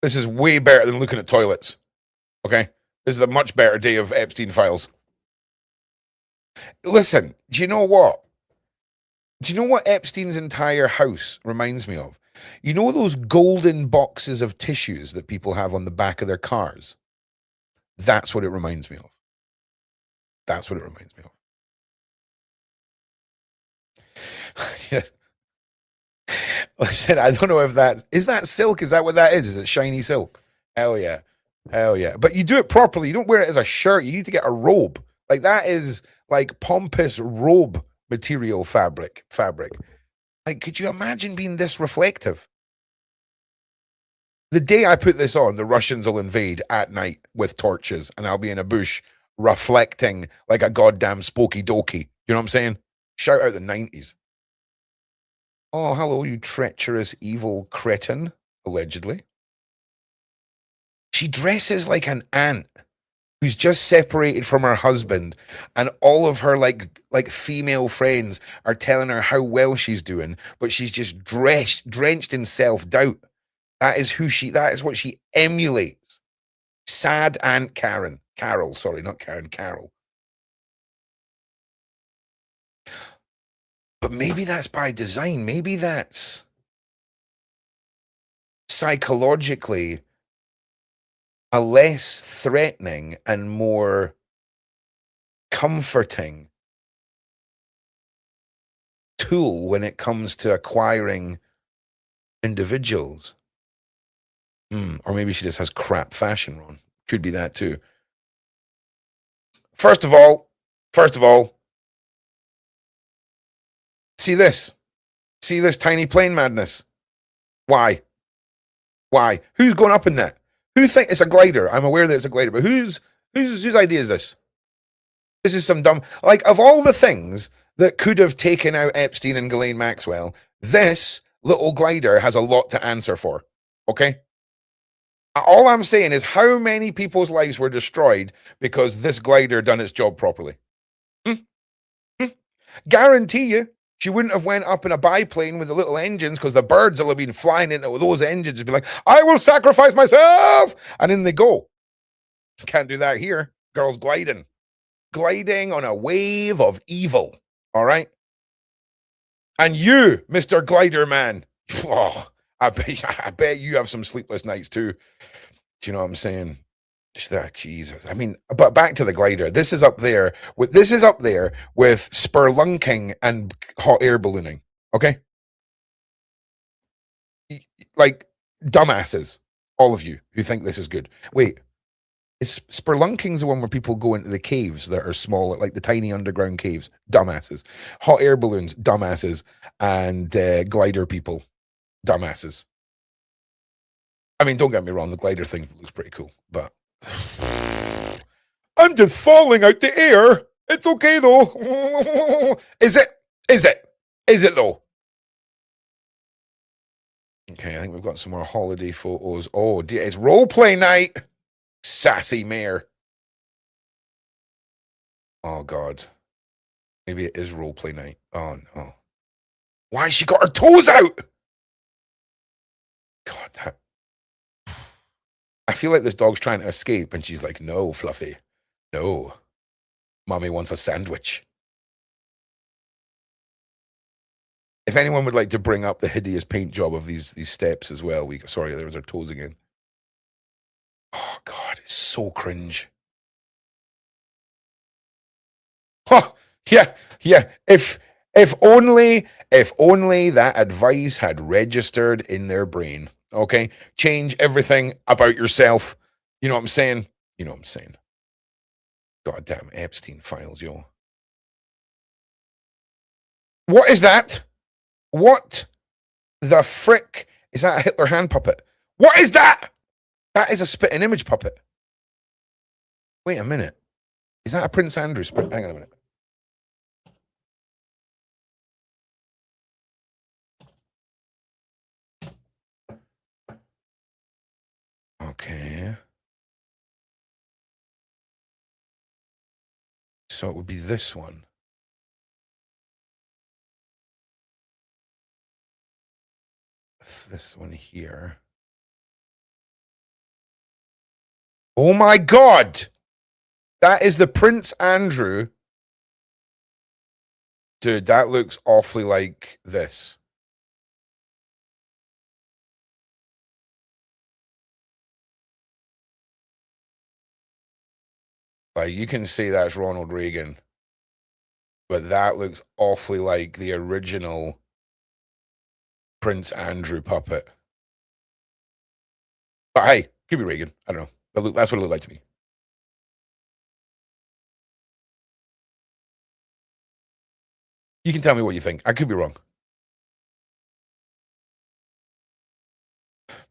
S1: this is way better than looking at toilets. Okay? This is a much better day of Epstein files. Listen, do you know what? Do you know what Epstein's entire house reminds me of? You know those golden boxes of tissues that people have on the back of their cars? That's what it reminds me of. That's what it reminds me of. Yes. Listen, I don't know if is that silk? Is that what that is? Is it shiny silk? Hell yeah. Hell yeah. But you do it properly. You don't wear it as a shirt. You need to get a robe. Like that is like pompous robe material fabric. Like, could you imagine being this reflective? The day I put this on, the Russians will invade at night with torches and I'll be in a bush reflecting like a goddamn spooky dokey. You know what I'm saying? Shout out the 90s. Oh, hello, you treacherous, evil cretin, allegedly. She dresses like an ant who's just separated from her husband, and all of her like female friends are telling her how well she's doing, but she's just drenched in self-doubt. That is what she emulates. Sad Aunt Karen. Carol, sorry, not Karen, Carol. But maybe that's by design. Maybe that's psychologically a less threatening and more comforting tool when it comes to acquiring individuals. Or maybe she just has crap fashion, Ron. Could be that too. First of all, see this tiny plane madness. Why? Who's going up in that? Who think it's a glider? I'm aware that it's a glider, but whose idea is this? This is some dumb, like, of all the things that could have taken out Epstein and Ghislaine Maxwell, this little glider has a lot to answer for. Okay? All I'm saying is how many people's lives were destroyed because this glider done its job properly. Guarantee you, she wouldn't have went up in a biplane with the little engines because the birds will have been flying into those engines and be like, I will sacrifice myself. And in they go. Can't do that here. Girls gliding on a wave of evil. All right. And you, Mr. Glider Man, oh, I bet you have some sleepless nights too. Do you know what I'm saying? Jesus. I mean, but back to the glider. This is up there with spelunking and hot air ballooning. Okay? Like dumbasses. All of you who think this is good. Wait. Is spelunking's the one where people go into the caves that are small, like the tiny underground caves? Dumbasses. Hot air balloons, dumbasses. And glider people, dumbasses. I mean, don't get me wrong, the glider thing looks pretty cool, but I'm just falling out the air. It's okay though. Is it? Is it though? Okay, I think we've got some more holiday photos. Oh dear, it's role play night. Sassy mayor. Oh God. Maybe it is role play night. Oh no. Why she got her toes out? God, that. I feel like this dog's trying to escape and she's like, no, Fluffy. No. Mommy wants a sandwich. If anyone would like to bring up the hideous paint job of these steps as well, sorry, there was our toes again. Oh God, it's so cringe. Huh, yeah. If only that advice had registered in their brain. Okay, change everything about yourself. You know what I'm saying? Goddamn Epstein files, yo. What is that? What the frick? Is that a Hitler hand puppet? What is that? That is a spitting image puppet. Wait a minute. Is that a Prince Andrew spit? Hang on a minute. Okay. So it would be this one. This one here. Oh my God! That is the Prince Andrew. Dude, that looks awfully like this. Like, you can say that's Ronald Reagan, but that looks awfully like the original Prince Andrew puppet. But hey, could be Reagan. I don't know. That's what it looked like to me. You can tell me what you think. I could be wrong.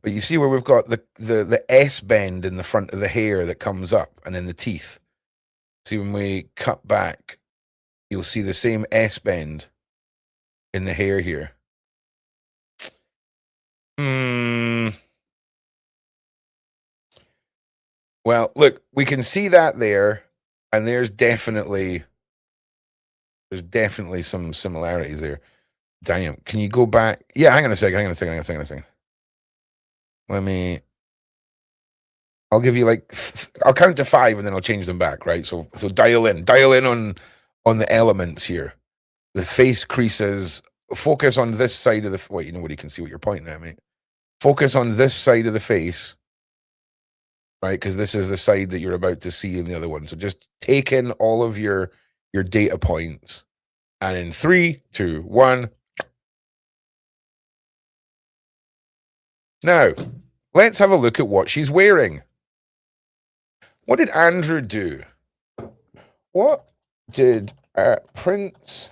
S1: But you see where we've got the S bend in the front of the hair that comes up and then the teeth. See when we cut back you'll see the same S bend in the hair here. Well, look, we can see that there, and there's definitely some similarities there. Damn, can you go back? Yeah, hang on a second. I'll give you like, I'll count to 5 and then I'll change them back, right? So dial in on the elements here. The face creases, focus on this side of the, wait, nobody can see what you're pointing at, mate. Focus on this side of the face, right? Because this is the side that you're about to see in the other one. So just take in all of your data points. And in 3, 2, 1. Now, let's have a look at what she's wearing. What did Andrew do? What did Prince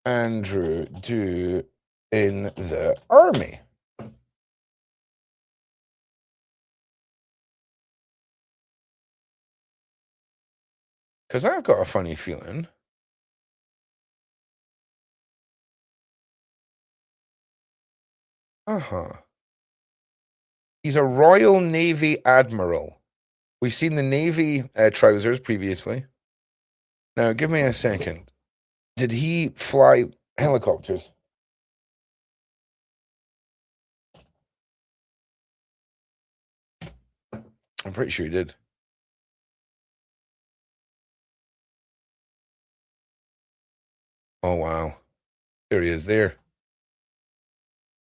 S1: Andrew do in the army? Because I've got a funny feeling. He's a Royal Navy Admiral. We've seen the Navy trousers previously. Now, give me a second. Did he fly helicopters? I'm pretty sure he did. Oh, wow. There he is there.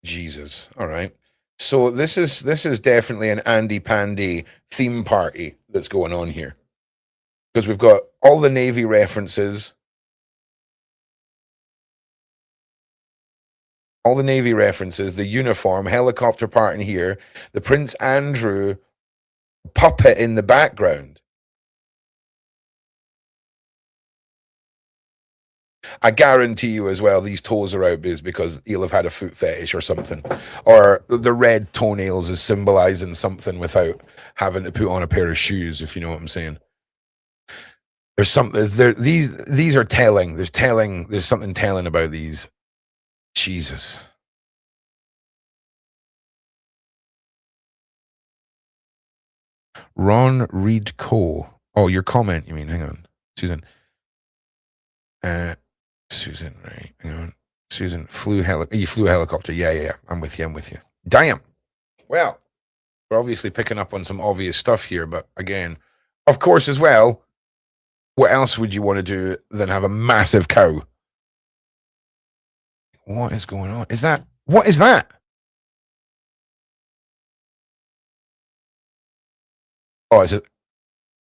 S1: Jesus. All right. So this is definitely an Andy Pandy theme party that's going on here. Because we've got all the Navy references. All the Navy references, the uniform, helicopter part in here, the Prince Andrew puppet in the background. I guarantee you as well, these toes are out because he'll have had a foot fetish or something. Or the red toenails is symbolizing something without having to put on a pair of shoes, if you know what I'm saying. There's something there. These are telling. There's something telling about these. Jesus. Ron Reed Cole. Oh, your comment, you mean? Hang on. Susan. Susan, right? Hang on. Susan you flew a helicopter. Yeah. I'm with you. Damn. Well, we're obviously picking up on some obvious stuff here, but again, of course, as well, what else would you want to do than have a massive cow? What is going on? What is that? Oh, is it?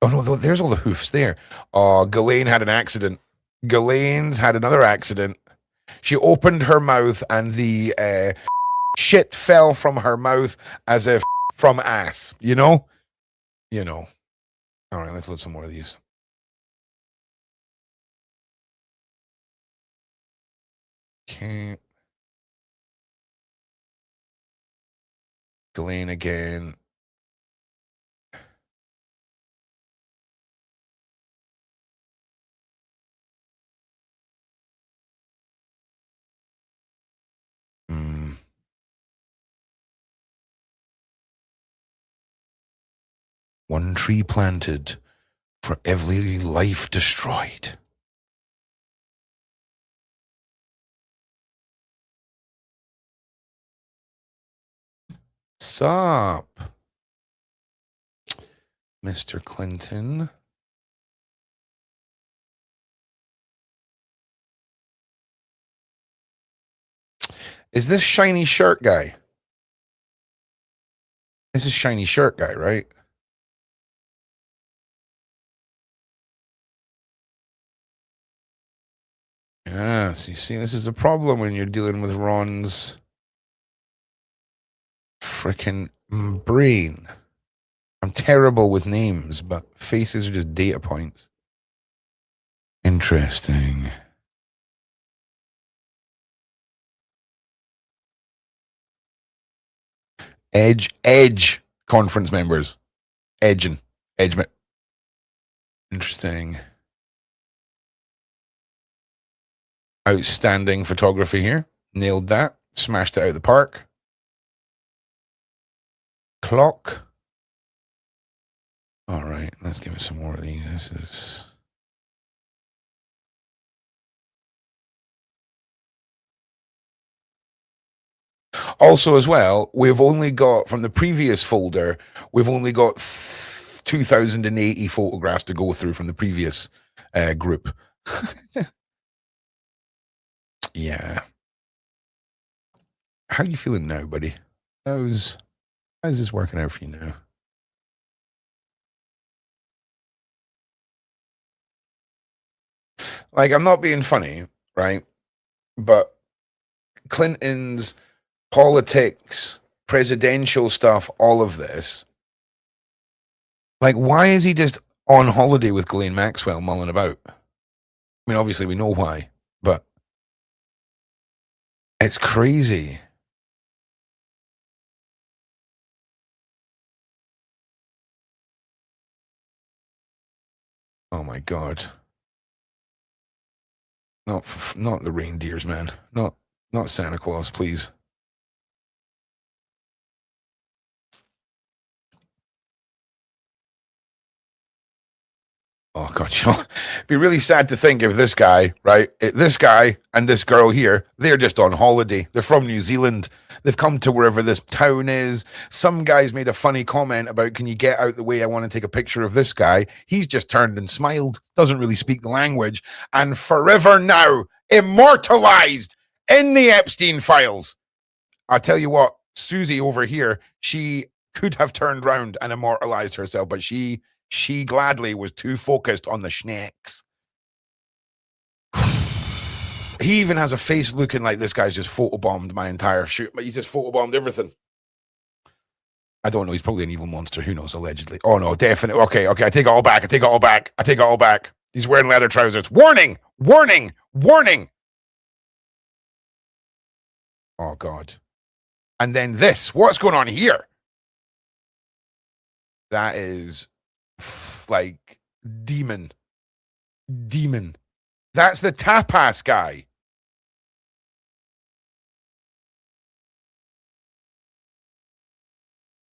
S1: Oh no, there's all the hoofs there. Oh, Ghislaine had an accident. Ghislaine's had another accident. She opened her mouth and the shit fell from her mouth as if from ass. You know. All right, let's load some more of these. Okay. Ghislaine again. One tree planted for every life destroyed. Sup, Mr. Clinton? Is this shiny shirt guy? This is shiny shirt guy, right? Yes, you see, this is a problem when you're dealing with Ron's freaking brain. I'm terrible with names, but faces are just data points. Interesting. Edge conference members. Edging. Interesting. Outstanding photography here. Nailed that. Smashed it out of the park. Clock. All right, let's give it some more of these. This is... Also, as well, we've only got, from the previous folder, we've only got 2,080 photographs to go through from the previous group. Yeah. How you feeling now, buddy? How's this working out for you now? Like, I'm not being funny, right? But Clinton's politics, presidential stuff, all of this. Like, why is he just on holiday with Ghislaine Maxwell mulling about? I mean, obviously we know why, but it's crazy. Oh my God. Not the reindeers, man. Not Santa Claus, please. Oh God, it'd be really sad to think if this guy, right? This guy and this girl here, they're just on holiday. They're from New Zealand. They've come to wherever this town is. Some guys made a funny comment about, can you get out the way? I want to take a picture of this guy. He's just turned and smiled. Doesn't really speak the language. And forever now, immortalized in the Epstien files. I tell you what, Susie over here, she could have turned round and immortalized herself, but she gladly was too focused on the schnecks. He even has a face looking like this guy's just photobombed my entire shoot. He's just photobombed everything. I don't know. He's probably an evil monster. Who knows? Allegedly. Oh no, definitely. Okay. I take it all back. I take it all back. He's wearing leather trousers. Warning! Warning! Warning! Oh God. And then this. What's going on here? That is like demon. That's the tapas guy.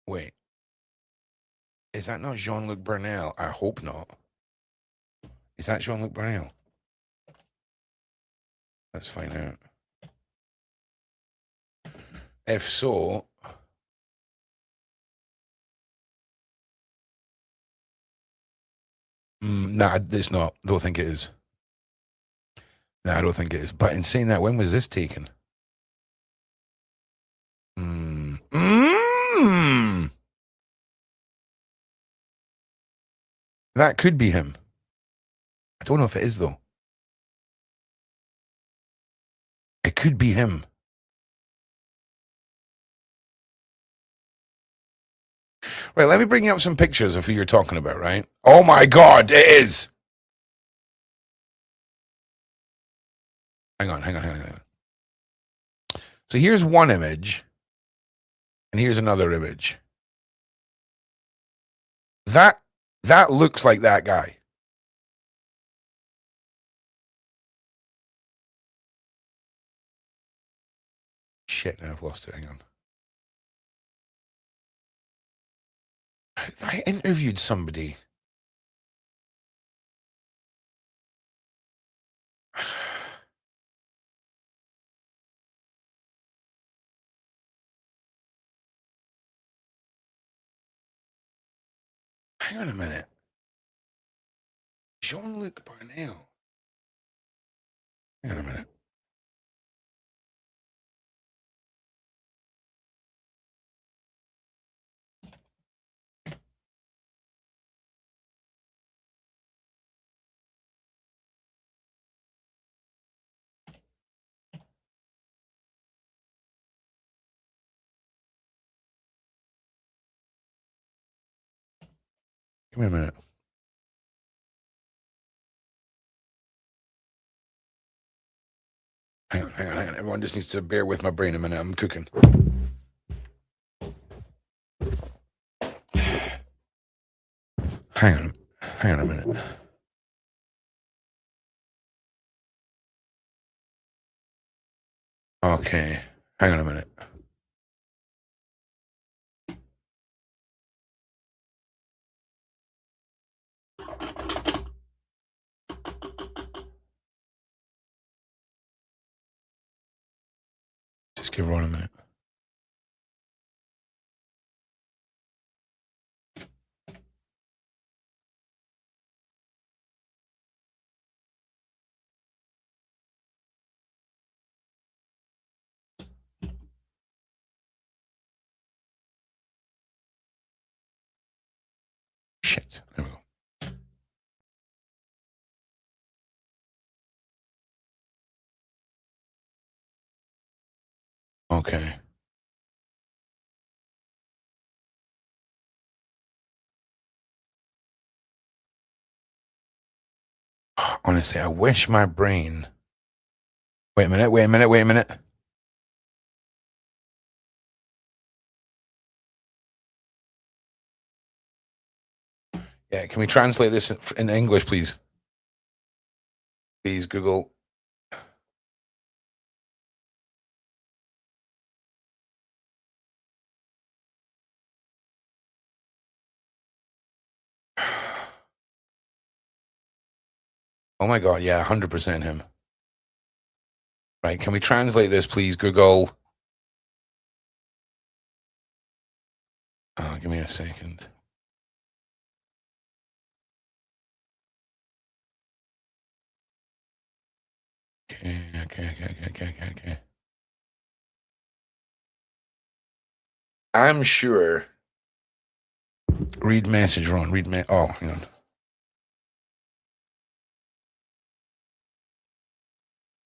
S1: Wait. Is that not Jean-Luc Burnel? I hope not. Is that Jean-Luc Burnel? Let's find out. If so, nah, it's not. Don't think it is. Nah, I don't think it is. But in saying that, when was this taken? That could be him. I don't know if it is, though. It could be him. Right, let me bring you up some pictures of who you're talking about, right? Oh my God, it is. Hang on. So here's one image, and here's another image. That looks like that guy. Shit, now I've lost it. Hang on. I interviewed somebody. Hang on a minute. Jean-Luc Burnel. Hang on a minute. Give me a minute. Hang on. Everyone just needs to bear with my brain a minute. I'm cooking. Hang on a minute. Okay, hang on a minute. Just give Ron a minute. Shit. There we go. Okay. Honestly, I wish my brain. Wait a minute. Wait a minute. Wait a minute. Yeah, can we translate this in English, please? Please, Google. Oh my God, yeah, 100% him. Right, can we translate this, please, Google? Oh, give me a second. Okay. I'm sure. Read message, Ron. Oh, hang on.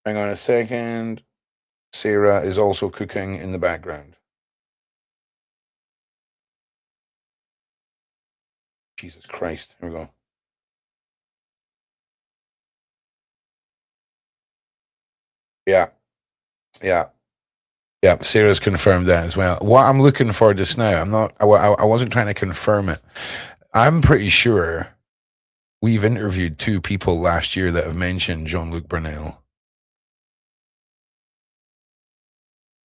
S1: Hang on a second. Sarah is also cooking in the background. Jesus Christ. Here we go. Yeah. Sarah's confirmed that as well. What I'm looking for just now, I wasn't trying to confirm it. I'm pretty sure we've interviewed 2 people last year that have mentioned Jean-Luc Brunel.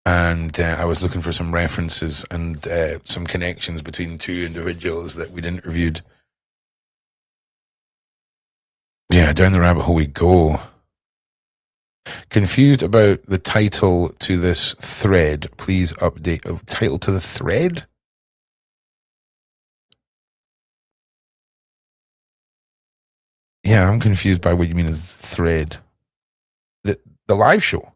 S1: And I was looking for some references and some connections between 2 individuals that we'd interviewed. Yeah, down the rabbit hole we go. Confused about the title to this thread. Please update. Title to the thread? Yeah, I'm confused by what you mean as thread. The live show.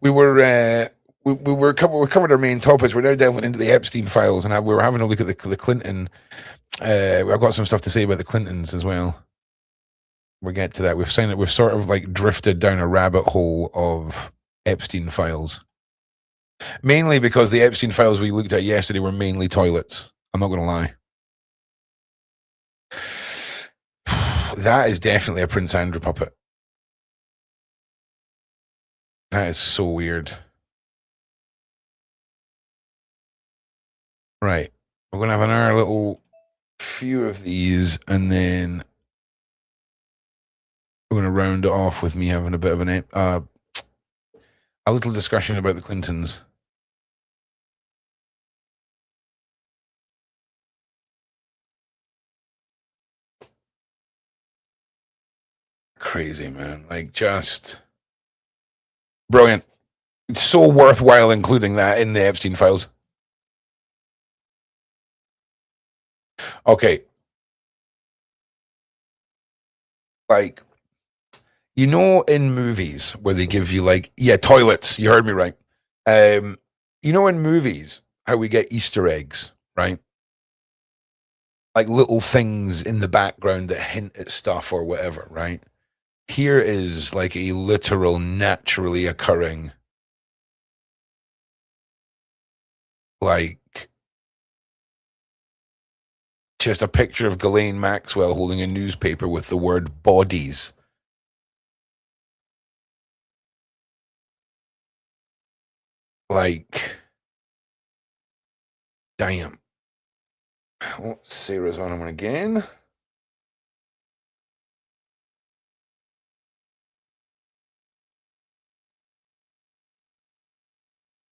S1: We were we covered our main topics. We're now delving into the Epstein files, and we were having a look at the Clinton. I've got some stuff to say about the Clintons as well. We'll get to that. We've sort of like drifted down a rabbit hole of Epstein files. Mainly because the Epstein files we looked at yesterday were mainly toilets. I'm not going to lie. That is definitely a Prince Andrew puppet. That is so weird. Right. We're going to have another little few of these, and then we're going to round it off with me having a bit of a little discussion about the Clintons. Crazy, man. Like, just brilliant. It's so worthwhile including that in the Epstein files. Okay. Like, you know, in movies where they give you toilets, you heard me right. You know, in movies, how we get Easter eggs, right? Like little things in the background that hint at stuff or whatever, right? Here is like a literal, naturally occurring, like, just a picture of Ghislaine Maxwell holding a newspaper with the word bodies. Like, damn. Oh, Sarah's on him again.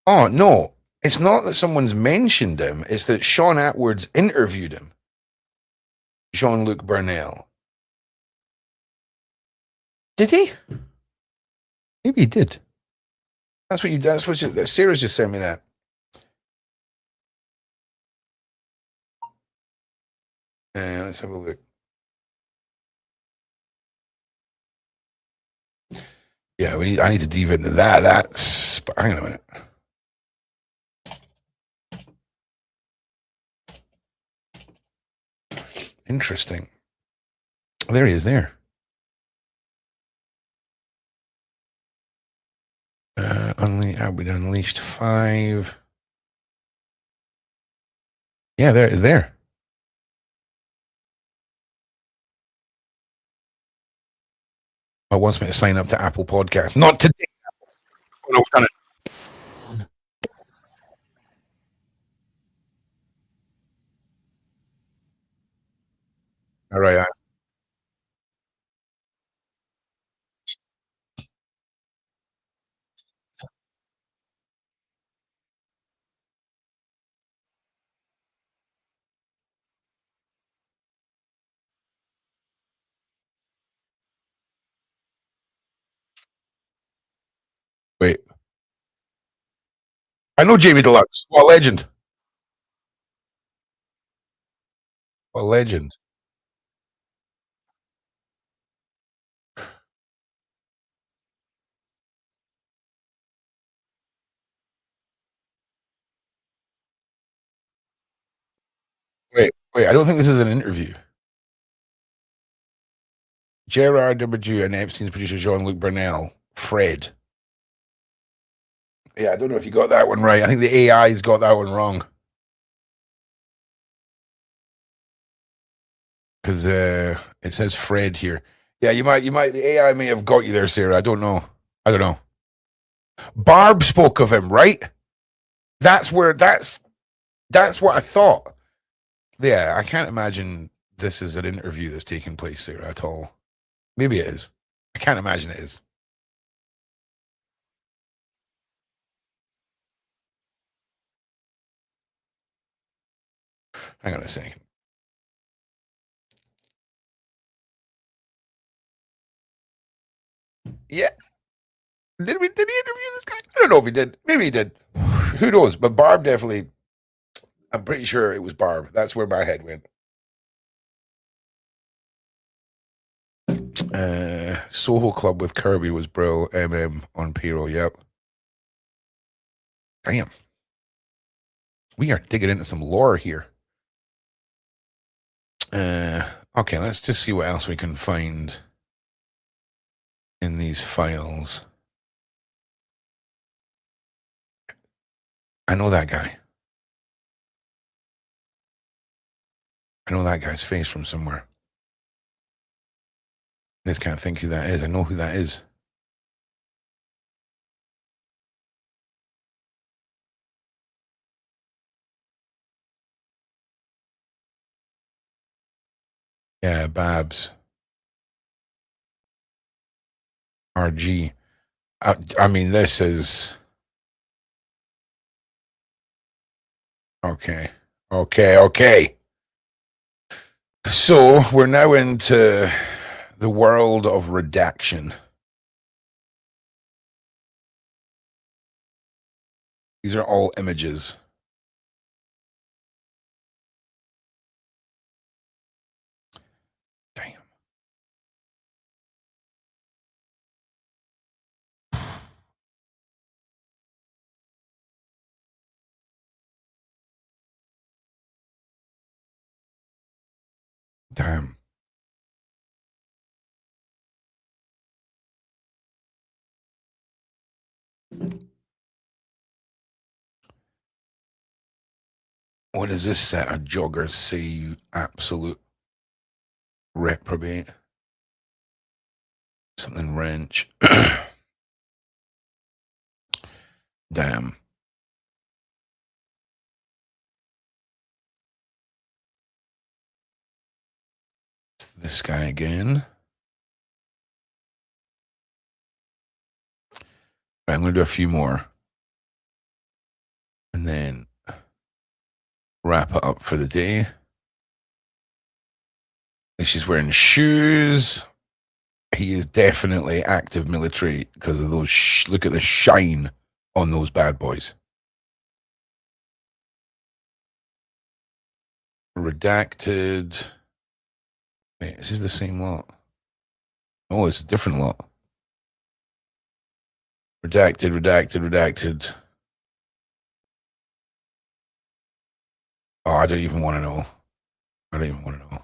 S1: Oh, no. It's not that someone's mentioned him. It's that Sean Atwood's interviewed him. Jean-Luc Burnell. Did he? Maybe he did. Sarah's just sent me that. Let's have a look. Yeah, I need to dive into that. Hang on a minute. Interesting. There he is there. Unleashed 5. Yeah, there is there. Oh, wants me to sign up to Apple Podcasts. Not today. Oh, no, we've done it. All right. Wait. I know Jamie Deluxe. What a legend. What a legend. Wait. I don't think this is an interview. Gerard Depardieu and Epstein's producer Jean-Luc Burnell. Fred. Yeah, I don't know if you got that one right. I think the AI's got that one wrong. Because it says Fred here. Yeah, you might. The AI may have got you there, Sarah. I don't know. Barb spoke of him, right? That's what I thought. Yeah, I can't imagine this is an interview that's taking place, Sarah, at all. Maybe it is. I can't imagine it is. Hang on a second. Yeah. Did he interview this guy? I don't know if he did. Maybe he did. Who knows? But Barb definitely. I'm pretty sure it was Barb. That's where my head went. Soho Club with Kirby was Brill on payroll. Yep. Damn. We are digging into some lore here. Okay, let's just see what else we can find in these files. I know that guy. I know that guy's face from somewhere. I just can't think who that is. I know who that is. Yeah, Babs. RG. I mean, this is... Okay. So, we're now into the world of redaction. These are all images. Damn. Damn. What does this set of joggers say, you absolute reprobate? Something wrench. Damn. It's this guy again. Right, I'm going to do a few more. and then wrap it up for the day. And she's wearing shoes. He is definitely active military because of those. Look at the shine on those bad boys. Redacted. Wait, is this the same lot? Oh, it's a different lot. Redacted, redacted, redacted. Oh, I don't even want to know. I don't even want to know.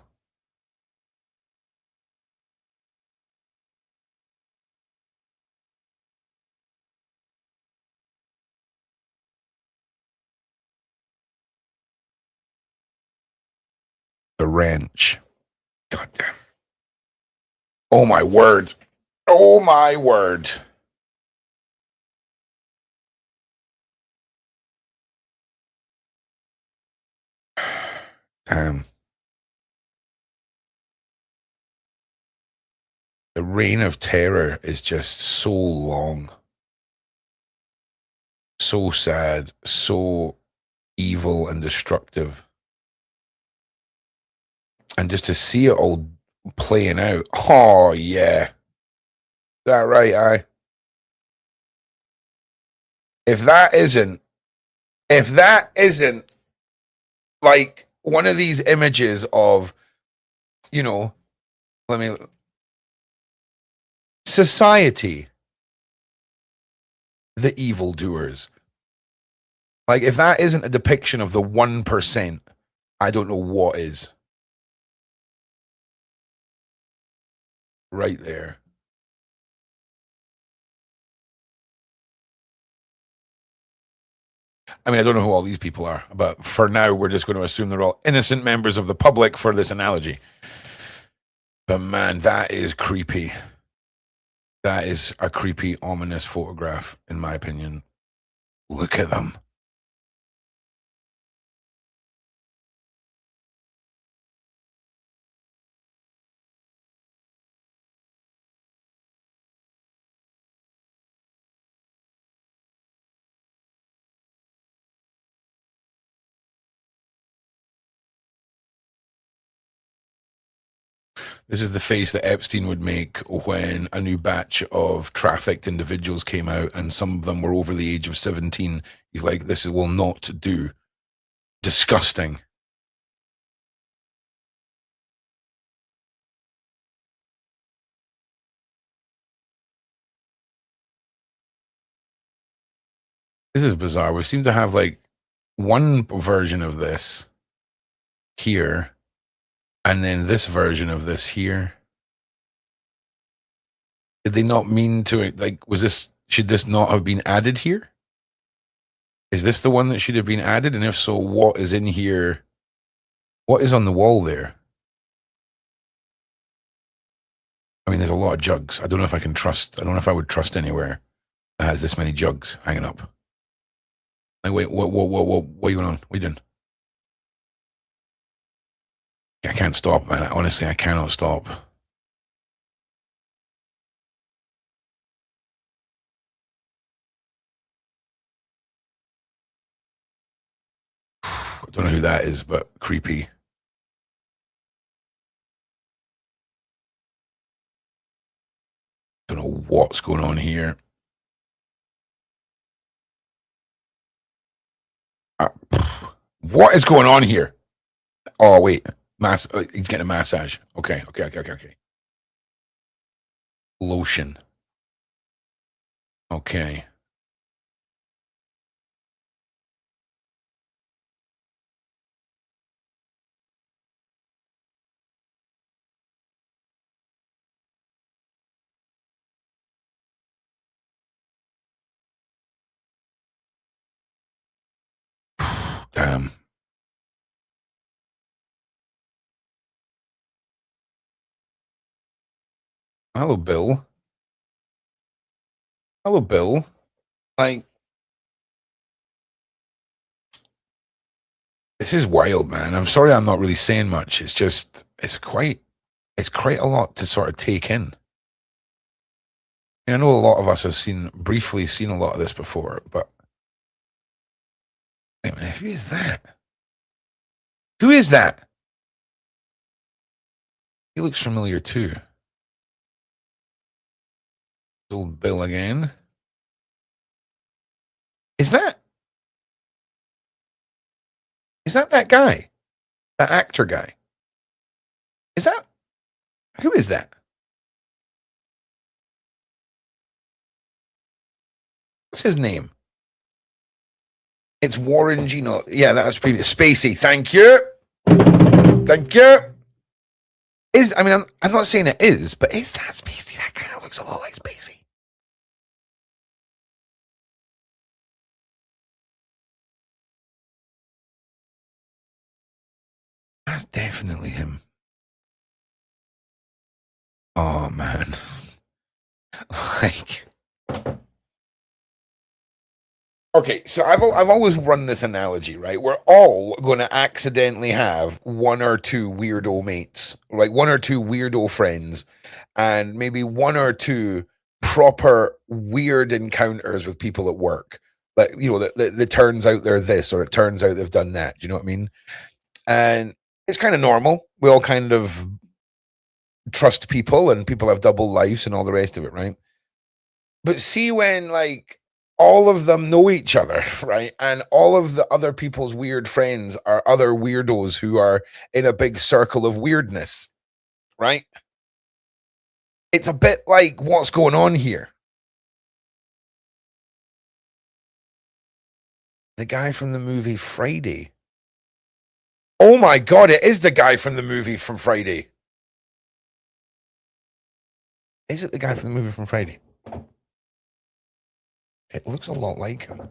S1: The wrench. God damn. Oh my word. Oh my word. Damn. The reign of terror is just so long. So sad. So evil and destructive. And just to see it all playing out. Oh, yeah. Is that right, aye? If that isn't like one of these images of, you know, society, the evildoers. Like, if that isn't a depiction of the 1%, I don't know what is. Right there. I mean, I don't know who all these people are, but for now, we're just going to assume they're all innocent members of the public for this analogy. But man, that is creepy. That is a creepy, ominous photograph, in my opinion. Look at them. This is the face that Epstein would make when a new batch of trafficked individuals came out and some of them were over the age of 17. He's like, this will not do. Disgusting. This is bizarre. We seem to have like one version of this here and then this version of this here. Did they not mean to it? Like, should this not have been added here? Is this the one that should have been added? And if so, what is in here? What is on the wall there? I mean, there's a lot of jugs. I don't know if I can trust. I don't know if I would trust anywhere that has this many jugs hanging up. Like, wait, what are you going on? What are you doing? I can't stop, man. Honestly, I cannot stop. I don't know who that is, but creepy. Don't know what's going on here. What is going on here? Oh, wait. He's getting a massage. Okay. Lotion. Okay. Damn. Hello, Bill. Hello, Bill. Like, this is wild, man. I'm sorry I'm not really saying much. It's just, it's quite a lot to sort of take in. I know a lot of us have briefly seen a lot of this before, but Wait a minute, who is that? Who is that? He looks familiar too. Old Bill again. Is that that guy? That actor guy? Is that who is that? What's his name? It's Warren Gino. Yeah, that was previous. Spacey. Thank you. Thank you. I'm not saying it is, but is that Spacey? That kind of looks a lot like Spacey. That's definitely him. Oh man. Like, okay, so I've always run this analogy, right? We're all going to accidentally have one or two weirdo mates, like one or two weirdo friends, and maybe one or two proper weird encounters with people at work. Like, you know, that turns out they're this, or it turns out they've done that. Do you know what I mean? And it's kind of normal. We all kind of trust people, and people have double lives and all the rest of it, right? But see when like all of them know each other, right? And all of the other people's weird friends are other weirdos who are in a big circle of weirdness, right? It's a bit like what's going on here. The guy from the movie Friday. Oh my God, it is the guy from the movie from Friday. Is it the guy from the movie from Friday? It looks a lot like him.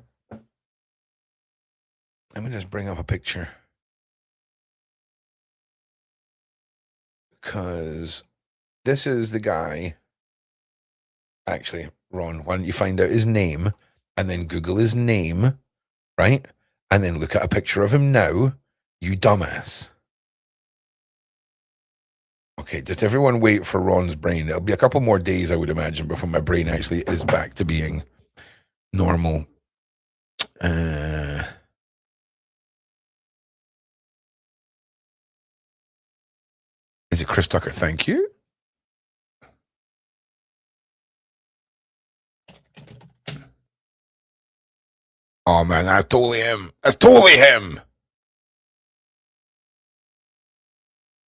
S1: Let me just bring up a picture. Because this is the guy. Actually, Ron, why don't you find out his name and then Google his name, right? And then look at a picture of him now, you dumbass. Okay, just everyone wait for Ron's brain. It'll be a couple more days, I would imagine, before my brain actually is back to being normal. Is it Chris Tucker? Thank you. Oh man, that's totally him. That's totally him.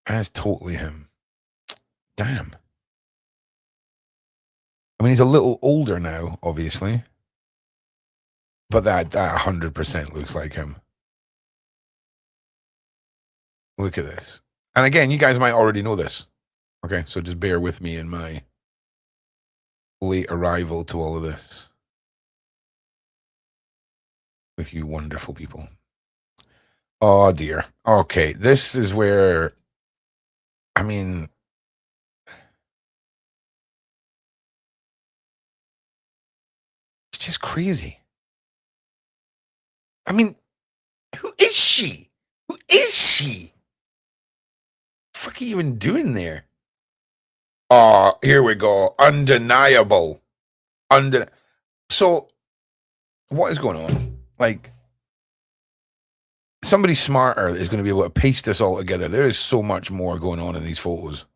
S1: That's totally him. Damn. I mean, he's a little older now, obviously. But that 100% looks like him. Look at this. And again, you guys might already know this. Okay, so just bear with me in my late arrival to all of this. With you wonderful people. Oh dear. Okay, this is where, I mean, it's just crazy. I mean, who is she? Who is she? What the fuck are you even doing there? Oh, here we go. Undeniable. So, what is going on? Like, somebody smarter is going to be able to paste this all together. There is so much more going on in these photos.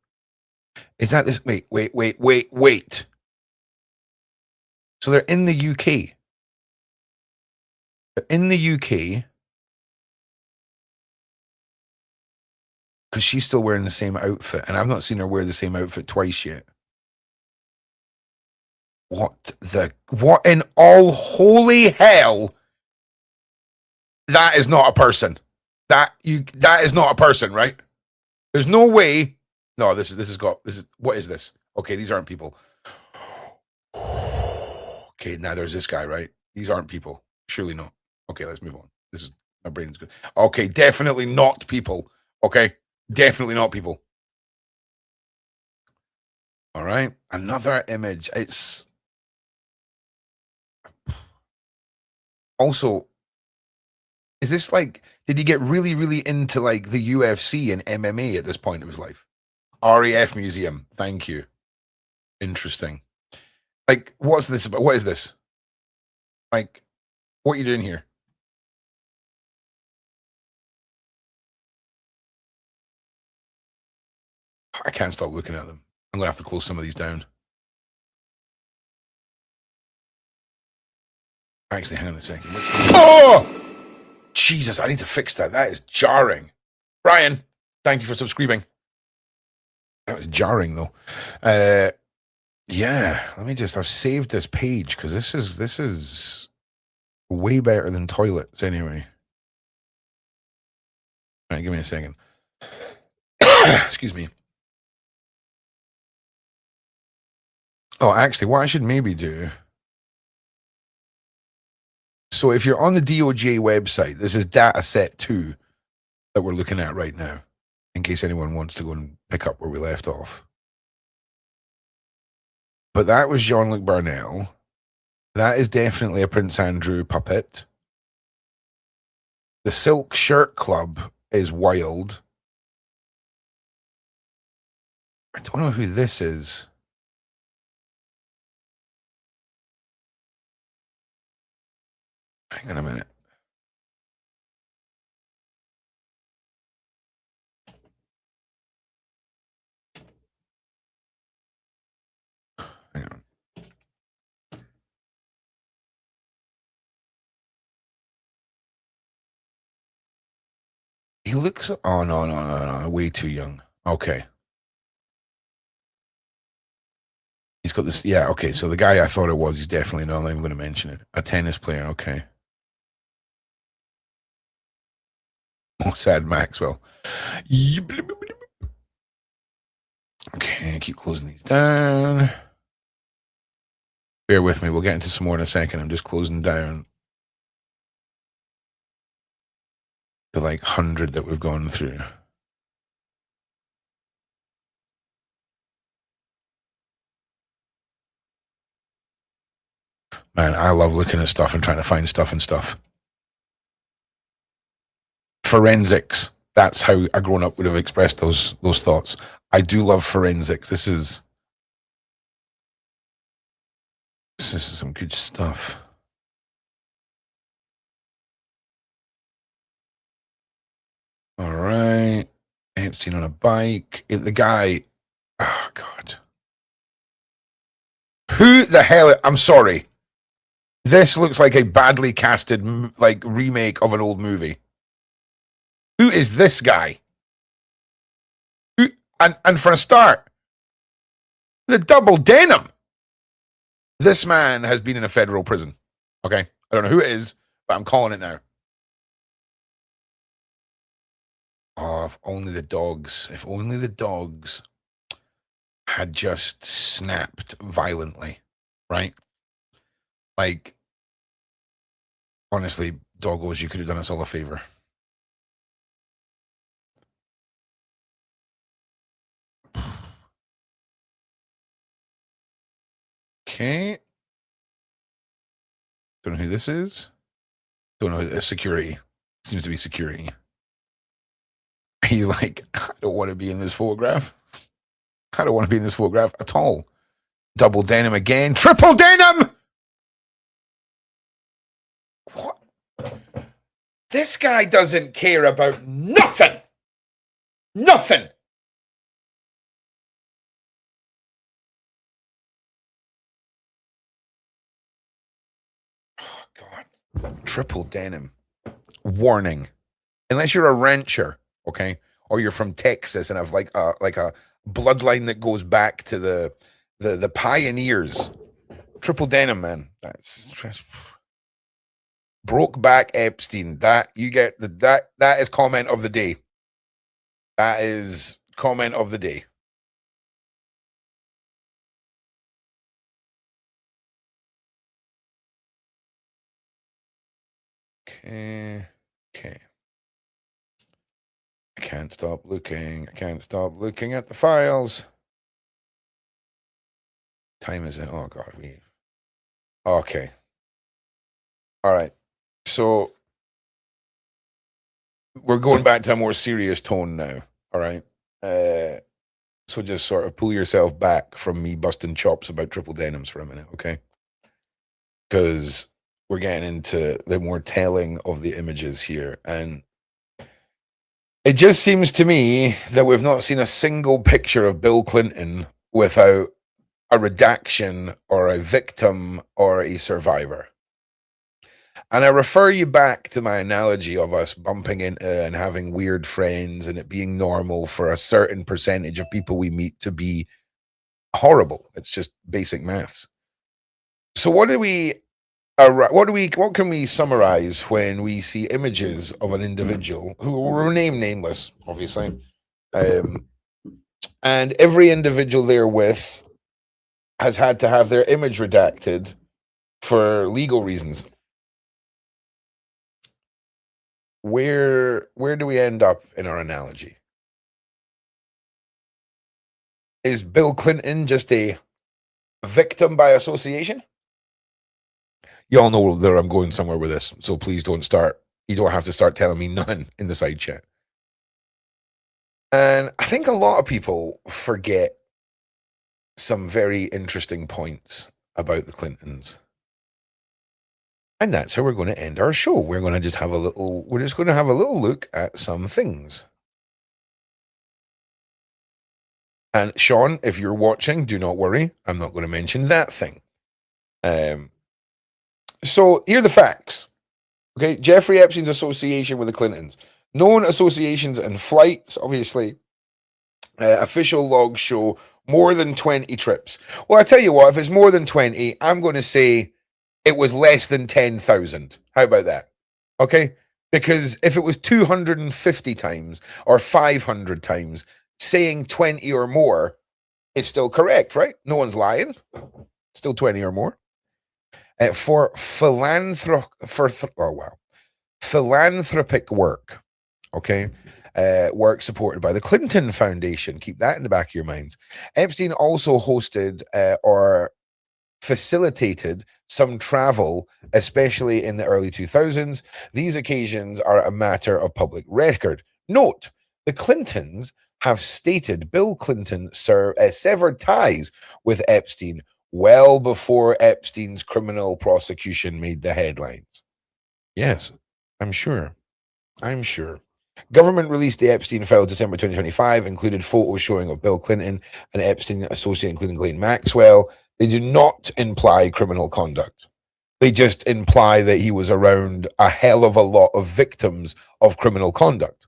S1: Is that this? Wait. So they're in the UK. They're in the UK because she's still wearing the same outfit, and I've not seen her wear the same outfit twice yet. What in all holy hell? That is not a person. That is not a person, right? There's no way. No, what is this? Okay, these aren't people. Okay, now there's this guy, right? These aren't people. Surely not. Okay, let's move on. My brain's good. Okay, definitely not people. Okay, definitely not people. All right, another image. It's also, is this like, did he get really, really into like the UFC and MMA at this point of his life? RAF Museum. Thank you. Interesting. Like, what's this about? What is this? Like, what are you doing here? I can't stop looking at them. I'm going to have to close some of these down. Actually, hang on a second. Oh! Jesus, I need to fix that. That is jarring. Brian, thank you for subscribing. That was jarring, though. Yeah, let me just... I've saved this page because this is way better than toilets anyway. All right, give me a second. Excuse me. Oh, actually, what I should maybe do... So if you're on the DOJ website, this is data set 2 that we're looking at right now, in case anyone wants to go and pick up where we left off. But that was Jean-Luc Barnell. That is definitely a Prince Andrew puppet. The Silk Shirt Club is wild. I don't know who this is. Hang on a minute. Hang on. He looks... Oh, no. Way too young. Okay. He's got this... Yeah, okay. So the guy I thought it was, he's definitely not. I'm not even going to mention it. A tennis player. Okay. Oh, sad Maxwell. Okay, keep closing these down. Bear with me. We'll get into some more in a second. I'm just closing down the 100 that we've gone through. Man, I love looking at stuff and trying to find stuff and stuff. Forensics. That's how a grown-up would have expressed those thoughts. I do love forensics. This is some good stuff. All right. Epstien on a bike. The guy. Oh, God. Who the hell? I'm sorry. This looks like a badly casted remake of an old movie. Who is this guy? Who? And for a start, the double denim. This man has been in a federal prison. Okay, I don't know who it is, but I'm calling it now. Oh, if only the dogs. If only the dogs had just snapped violently, right? Like, honestly, doggos, you could have done us all a favor. Okay. Don't know who this is. Don't know who this security. Seems to be security. He's like, I don't want to be in this photograph. I don't want to be in this photograph at all. Double denim again. Triple denim! What? This guy doesn't care about nothing. Nothing. Oh, God. Triple denim. Warning. Unless you're a rancher, okay, or you're from Texas and have like a bloodline that goes back to the pioneers. Triple denim, man. That's broke back Epstien. That you get that is comment of the day. That is comment of the day. Okay. I can't stop looking. I can't stop looking at the files. Time is it? Oh, God. Okay. All right. So we're going back to a more serious tone now. All right. So just sort of pull yourself back from me busting chops about triple denims for a minute, okay? Because we're getting into the more telling of the images here. And It just seems to me that we've not seen a single picture of Bill Clinton without a redaction or a victim or a survivor. And I refer you back to my analogy of us bumping into and having weird friends and it being normal for a certain percentage of people we meet to be horrible. It's just basic maths. So what can we summarize when we see images of an individual who will remain nameless, obviously, and every individual therewith has had to have their image redacted for legal reasons? Where do we end up in our analogy? Is Bill Clinton just a victim by association? Y'all know that I'm going somewhere with this, so please don't start. You don't have to start telling me none in the side chat. And I think a lot of people forget some very interesting points about the Clintons. And that's how we're going to end our show. We're just going to have a little look at some things. And Sean, if you're watching, do not worry. I'm not going to mention that thing. So here are the facts. Okay, Jeffrey Epstein's association with the Clintons. Known associations and flights, obviously. Official logs show more than 20 trips. Well, I tell you what, if it's more than 20, I'm going to say it was less than 10,000. How about that? Okay? Because if it was 250 times or 500 times, saying 20 or more is still correct, right? No one's lying. Still 20 or more. For philanthropic work, okay? Work supported by the Clinton Foundation. Keep that in the back of your minds. Epstein also hosted or facilitated some travel, especially in the early 2000s. These occasions are a matter of public record. Note, the Clintons have stated Bill Clinton severed ties with Epstein well before Epstein's criminal prosecution made the headlines. Yes, I'm sure. Government released the Epstein file December 2025, included photos showing of Bill Clinton and Epstein associate, including Ghislaine Maxwell. They do not imply criminal conduct. They just imply that he was around a hell of a lot of victims of criminal conduct.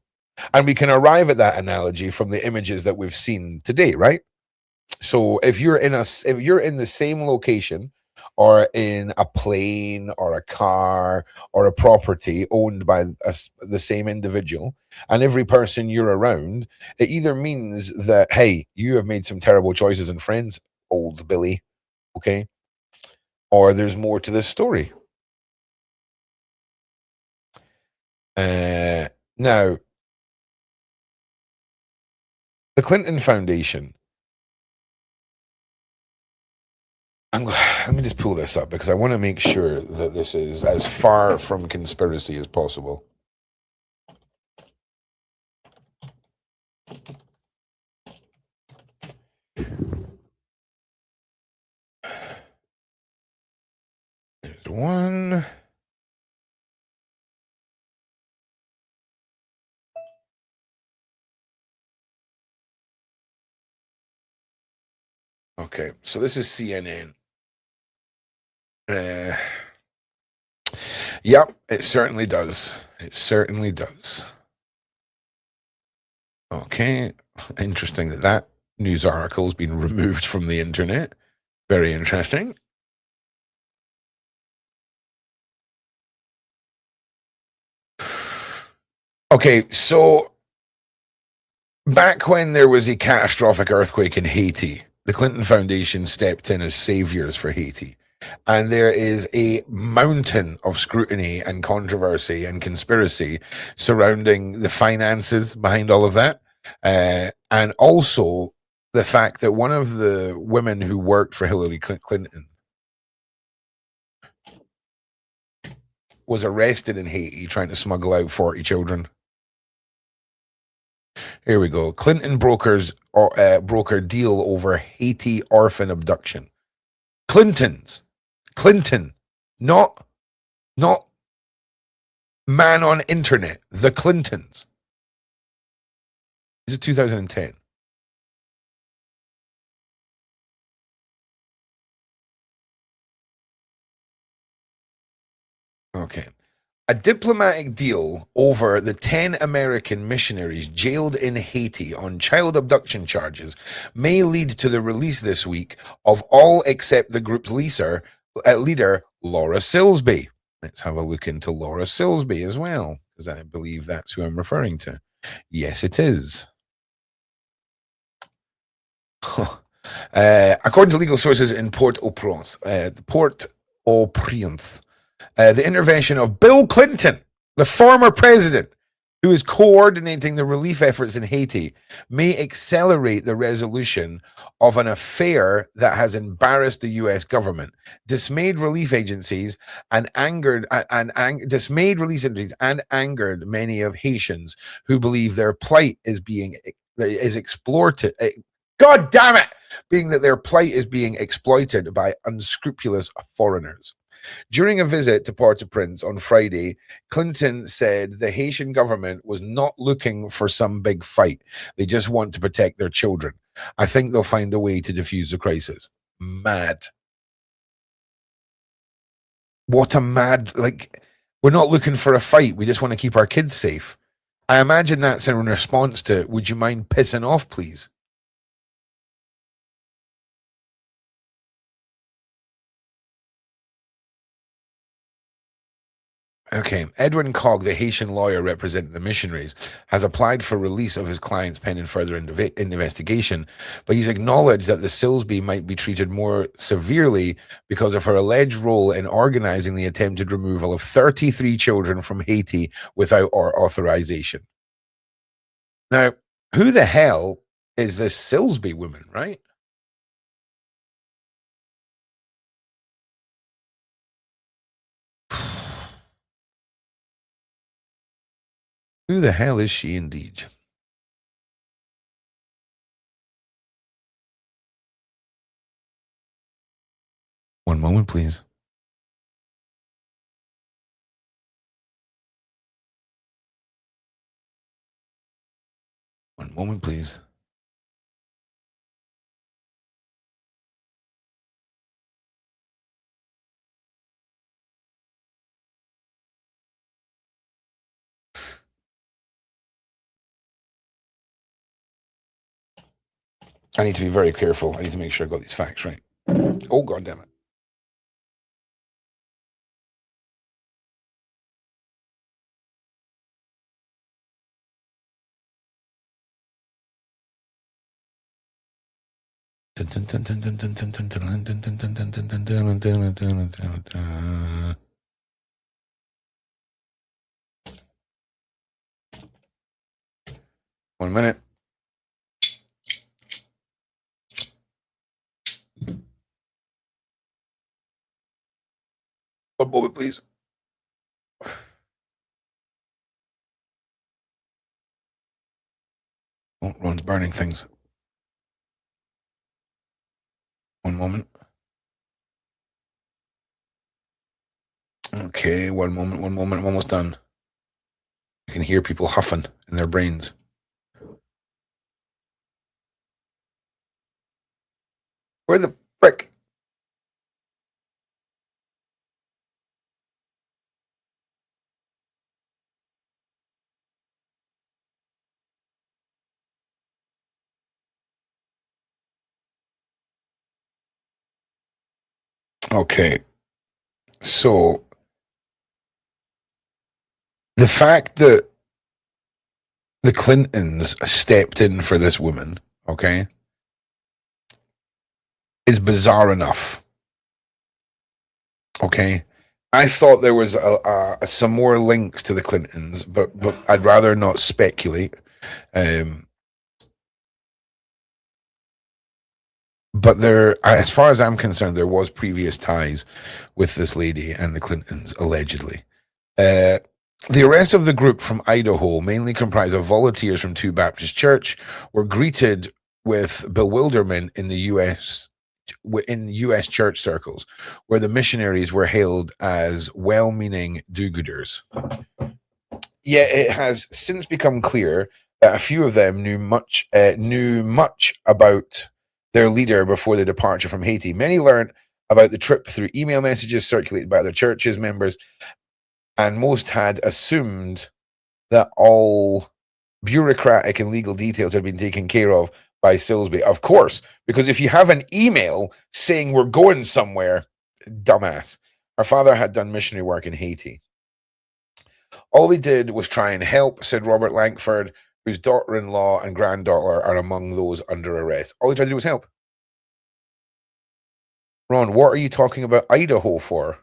S1: And we can arrive at that analogy from the images that we've seen today, right? So if you're in the same location or in a plane or a car or a property owned by the same individual, and every person you're around, it either means that, hey, you have made some terrible choices and friends, old Billy, okay? Or there's more to this story. Now, the Clinton Foundation, let me just pull this up because I want to make sure that this is as far from conspiracy as possible. There's one. Okay, so this is CNN. Yep, it certainly does. It certainly does. Okay, interesting that news article has been removed from the internet. Very interesting. Okay, so back when there was a catastrophic earthquake in Haiti, the Clinton Foundation stepped in as saviors for Haiti. And there is a mountain of scrutiny and controversy and conspiracy surrounding the finances behind all of that. And also the fact that one of the women who worked for Hillary Clinton was arrested in Haiti trying to smuggle out 40 children. Here we go. Clinton broker deal over Haiti orphan abduction. Clinton, not man on internet. The Clintons. Is it 2010? Okay. A diplomatic deal over the 10 American missionaries jailed in Haiti on child abduction charges may lead to the release this week of all except the group's leader, Laura Silsby. Let's have a look into Laura Silsby as well, because I believe that's who I'm referring to. Yes, it is. According to legal sources in Port-au-Prince, the intervention of Bill Clinton, the former president, who is coordinating the relief efforts in Haiti, may accelerate the resolution of an affair that has embarrassed the U.S. government, dismayed relief agencies, and angered many of Haitians who believe their plight is exploited. God damn it! Being that their plight is being exploited by unscrupulous foreigners. During a visit to Port-au-Prince on Friday, Clinton said the Haitian government was not looking for some big fight. They just want to protect their children. I think they'll find a way to defuse the crisis. Mad. What a mad, like, we're not looking for a fight. We just want to keep our kids safe. I imagine that's in response to, would you mind pissing off, please? Okay. Edwin Cogg, the Haitian lawyer representing the missionaries, has applied for release of his clients pending further investigation, but he's acknowledged that the Silsby might be treated more severely because of her alleged role in organizing the attempted removal of 33 children from Haiti without our authorization. Now, who the hell is this Silsby woman, right? Who the hell is she indeed? One moment, please. One moment, please. I need to be very careful. I need to make sure I got these facts right. Oh, God damn it. One minute. One moment, please. Oh, Ron's burning things. One moment. Okay, one moment. I'm almost done. I can hear people huffing in their brains. Where the frick? Okay. So the fact that the Clintons stepped in for this woman, okay, is bizarre enough. Okay. I thought there was some more links to the Clintons, but I'd rather not speculate. But there, as far as I'm concerned, there was previous ties with this lady and the Clintons, allegedly. The arrest of the group from Idaho, mainly comprised of volunteers from two Baptist church, were greeted with bewilderment in the U.S. church circles, where the missionaries were hailed as well-meaning do-gooders. Yet it has since become clear that a few of them knew much about their leader before their departure from Haiti. Many learned about the trip through email messages circulated by their churches members, and most had assumed that all bureaucratic and legal details had been taken care of by Silsby. Of course, because if you have an email saying we're going somewhere, dumbass. Our father had done missionary work in Haiti. All he did was try and help, said Robert Langford, whose daughter-in-law and granddaughter are among those under arrest. All he tried to do was help. Ron, what are you talking about Idaho for?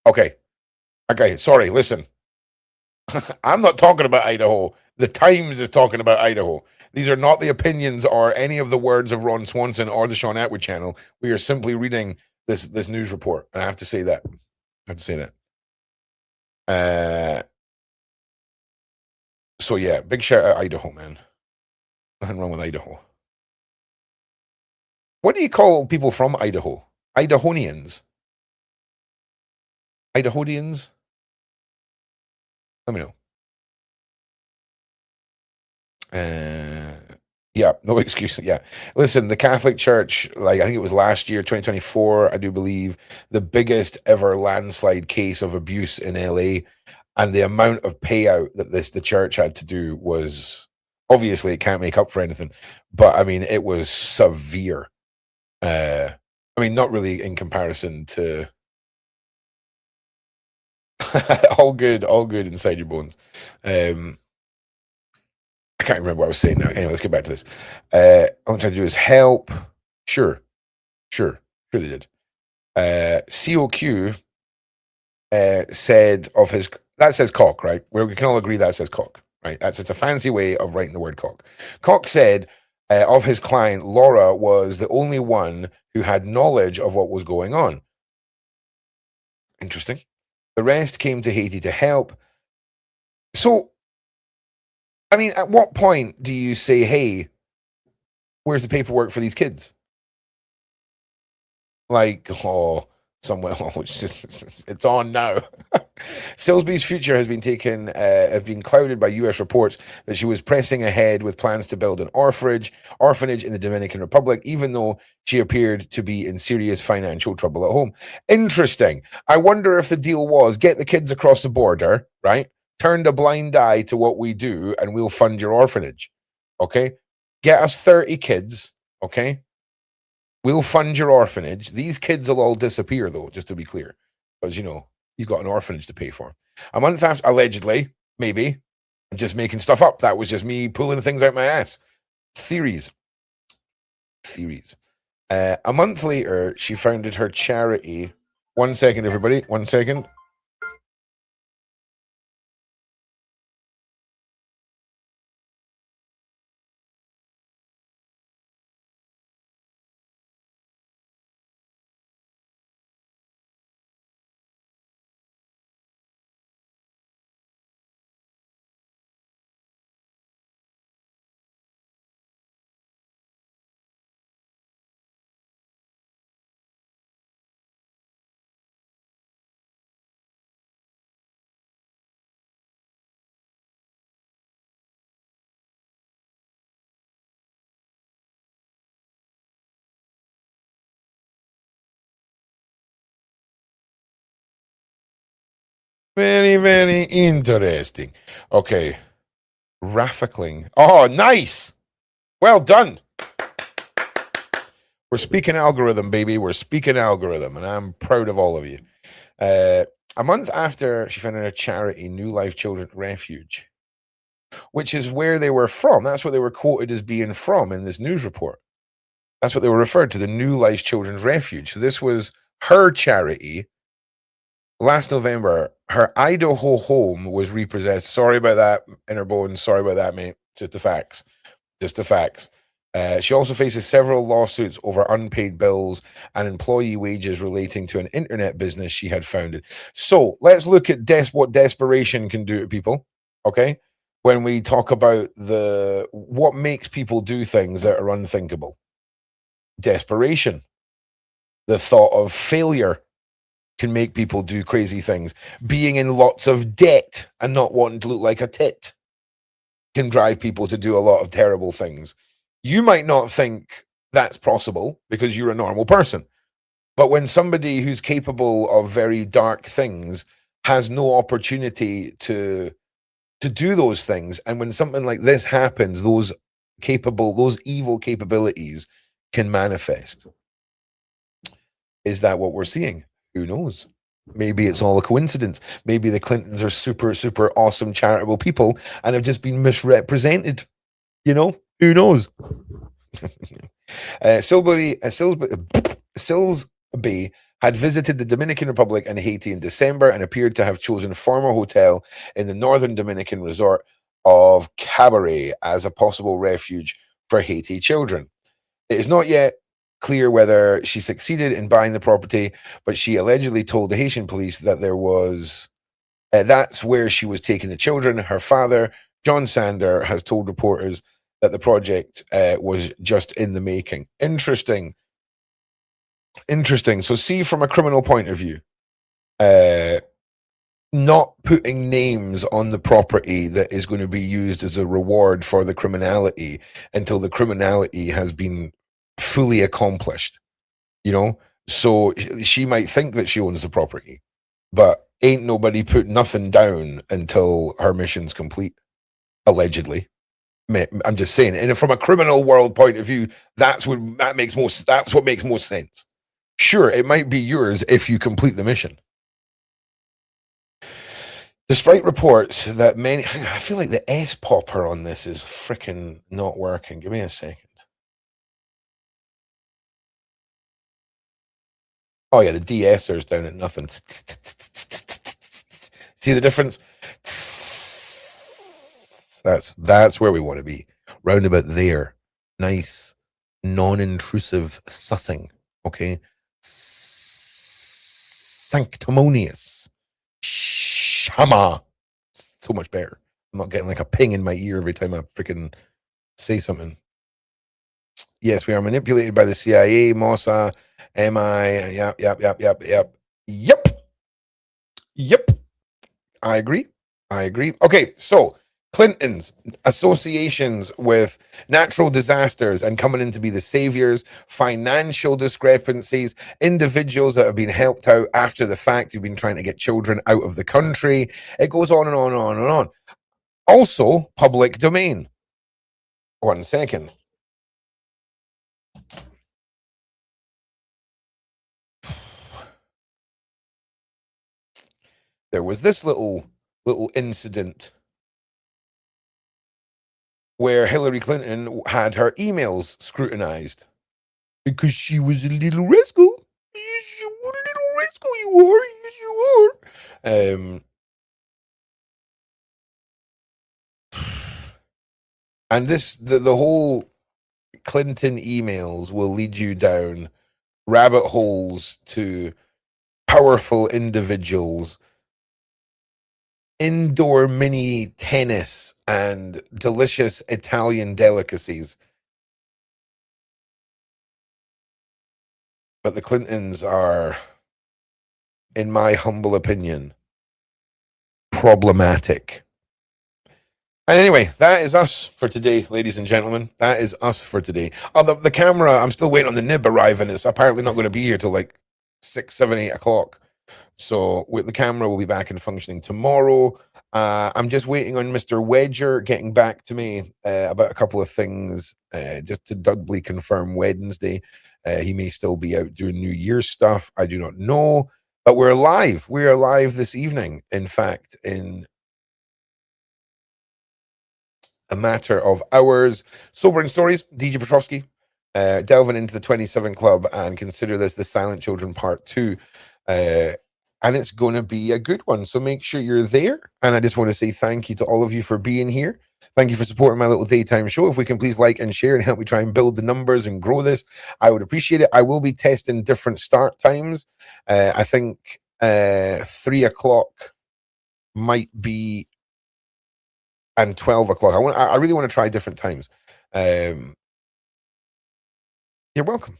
S1: Okay, sorry, listen. I'm not talking about Idaho. The Times is talking about Idaho. These are not the opinions or any of the words of Ron Swanson or the Sean Atwood channel. We are simply reading this news report. And I have to say that. So yeah, big shout out Idaho, man. Nothing wrong with Idaho. What do you call people from Idaho? Idahonians? Idahodians? Let me know. Yeah, no excuse. Yeah. Listen, the Catholic Church, like I think it was last year, 2024, I do believe, the biggest ever landslide case of abuse in LA. And the amount of payout that the church had to do was, obviously it can't make up for anything, but I mean, it was severe. I mean, not really in comparison to all good inside your bones. I can't remember what I was saying now. Anyway, let's get back to this. All I'm trying to do is help. Sure they did. COQ said of his, that says cock, right? Where we can all agree that says cock, right? It's a fancy way of writing the word cock. Cock said of his client, Laura was the only one who had knowledge of what was going on. Interesting. The rest came to Haiti to help. So, I mean, at what point do you say, hey, where's the paperwork for these kids? Like, it's on now. Silsby's future has been clouded by U.S. reports that she was pressing ahead with plans to build an orphanage in the Dominican Republic, even though she appeared to be in serious financial trouble at home. Interesting. I wonder if the deal was get the kids across the border, right? Turn a blind eye to what we do, and we'll fund your orphanage. Okay? Get us 30 kids, okay? We'll fund your orphanage. These kids will all disappear, though, just to be clear. Because, you've got an orphanage to pay for. A month after, allegedly, maybe, I'm just making stuff up. That was just me pulling things out my ass. Theories. A month later, she founded her charity. 1 second, everybody. 1 second. Very, very interesting. Okay. Raffling. Oh, nice. Well done. We're speaking algorithm, baby. We're speaking algorithm, and I'm proud of all of you. A month after she founded a charity, New Life Children Refuge, which is where they were from. That's what they were quoted as being from in this news report. That's what they were referred to, the New Life Children's Refuge. So this was her charity. Last November, her Idaho home was repossessed. Sorry about that, Innerbone. Sorry about that, mate. Just the facts. She also faces several lawsuits over unpaid bills and employee wages relating to an internet business she had founded. So let's look at what desperation can do to people, okay? When we talk about what makes people do things that are unthinkable. Desperation. The thought of failure can make people do crazy things. Being in lots of debt and not wanting to look like a tit. can drive people to do a lot of terrible things. You might not think that's possible because you're a normal person. But when somebody who's capable of very dark things has no opportunity to do those things, and when something like this happens, those evil capabilities can manifest. Is that what we're seeing? Who knows? Maybe it's all a coincidence. Maybe the Clintons are super, super awesome, charitable people and have just been misrepresented. You know, who knows? Silsby had visited the Dominican Republic and Haiti in December and appeared to have chosen a former hotel in the northern Dominican resort of Cabaret as a possible refuge for Haiti children. It is not yet clear whether she succeeded in buying the property, but she allegedly told the Haitian police that there was that's where she was taking the children. Her father, John Sander, has told reporters that the project was just in the making. Interesting. So see, from a criminal point of view, not putting names on the property that is going to be used as a reward for the criminality until the criminality has been fully accomplished, you know? So she might think that she owns the property, but ain't nobody put nothing down until her mission's complete, allegedly. I'm just saying, and from a criminal world point of view, that's what makes most sense. Sure, it might be yours if you complete the mission. Despite reports that many, I feel like the S popper on this is freaking not working. Give me a second. Oh yeah, the de-esser's down at nothing. See the difference? That's where we want to be. Round about there. Nice, non-intrusive sussing. Okay. Sanctimonious. Shama. So much better. I'm not getting like a ping in my ear every time I freaking say something. Yes, we are manipulated by the CIA, Mossad, MI. Yep. I agree. Okay, so Clintons, associations with natural disasters and coming in to be the saviors, financial discrepancies, individuals that have been helped out after the fact, who've been trying to get children out of the country. It goes on and on and on and on. Also, public domain. 1 second. There was this little incident where Hillary Clinton had her emails scrutinized because she was a little rascal. Yes, you were a little rascal, you are. Yes, you are. And this, the whole Clinton emails will lead you down rabbit holes to powerful individuals, indoor mini tennis, and delicious Italian delicacies. But the Clintons are, in my humble opinion, problematic. And anyway, that is us for today, ladies and gentlemen. That is us for today. Oh, the camera, I'm still waiting on the nib arriving. It's apparently not going to be here till like 6, 7, 8 o'clock. So with the camera, we'll be back and functioning tomorrow. I'm just waiting on Mr. Wedger getting back to me about a couple of things, just to doubly confirm Wednesday. He may still be out doing New Year's stuff. I do not know. But we're live. We are live this evening, in fact, in a matter of hours. Sobering Stories, DJ Petrovsky, delving into the 27 Club, and consider this the Silent Children Part 2. And it's going to be a good one. So make sure you're there. And I just want to say thank you to all of you for being here. Thank you for supporting my little daytime show. If we can please like and share and help me try and build the numbers and grow this, I would appreciate it. I will be testing different start times. I think 3 o'clock might be, and 12 o'clock. I really want to try different times. You're welcome.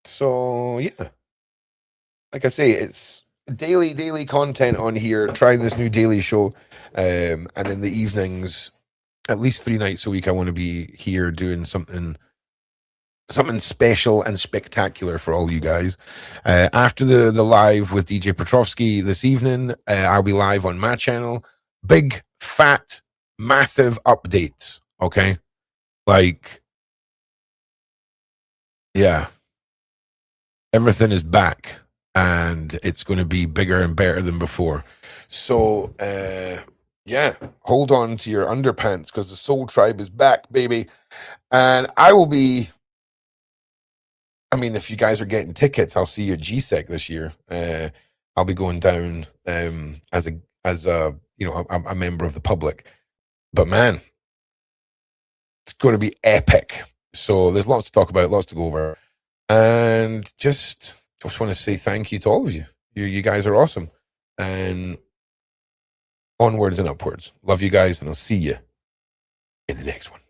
S1: So yeah, like I say, it's daily content on here, trying this new daily show, and then the evenings at least 3 nights a week. I want to be here doing something special and spectacular for all you guys. After the live with DJ Petrovsky this evening, I'll be live on my channel. Big, fat, massive updates. Okay, like, yeah, everything is back, and it's going to be bigger and better than before. So, yeah, hold on to your underpants because the Soul Tribe is back, baby. And I will be, I mean, if you guys are getting tickets, I'll see you at GSEC this year. I'll be going down as a a member of the public. But man, it's going to be epic. So there's lots to talk about, lots to go over, and just want to say thank you to all of you. You guys are awesome, and onwards and upwards. Love you guys, and I'll see you in the next one.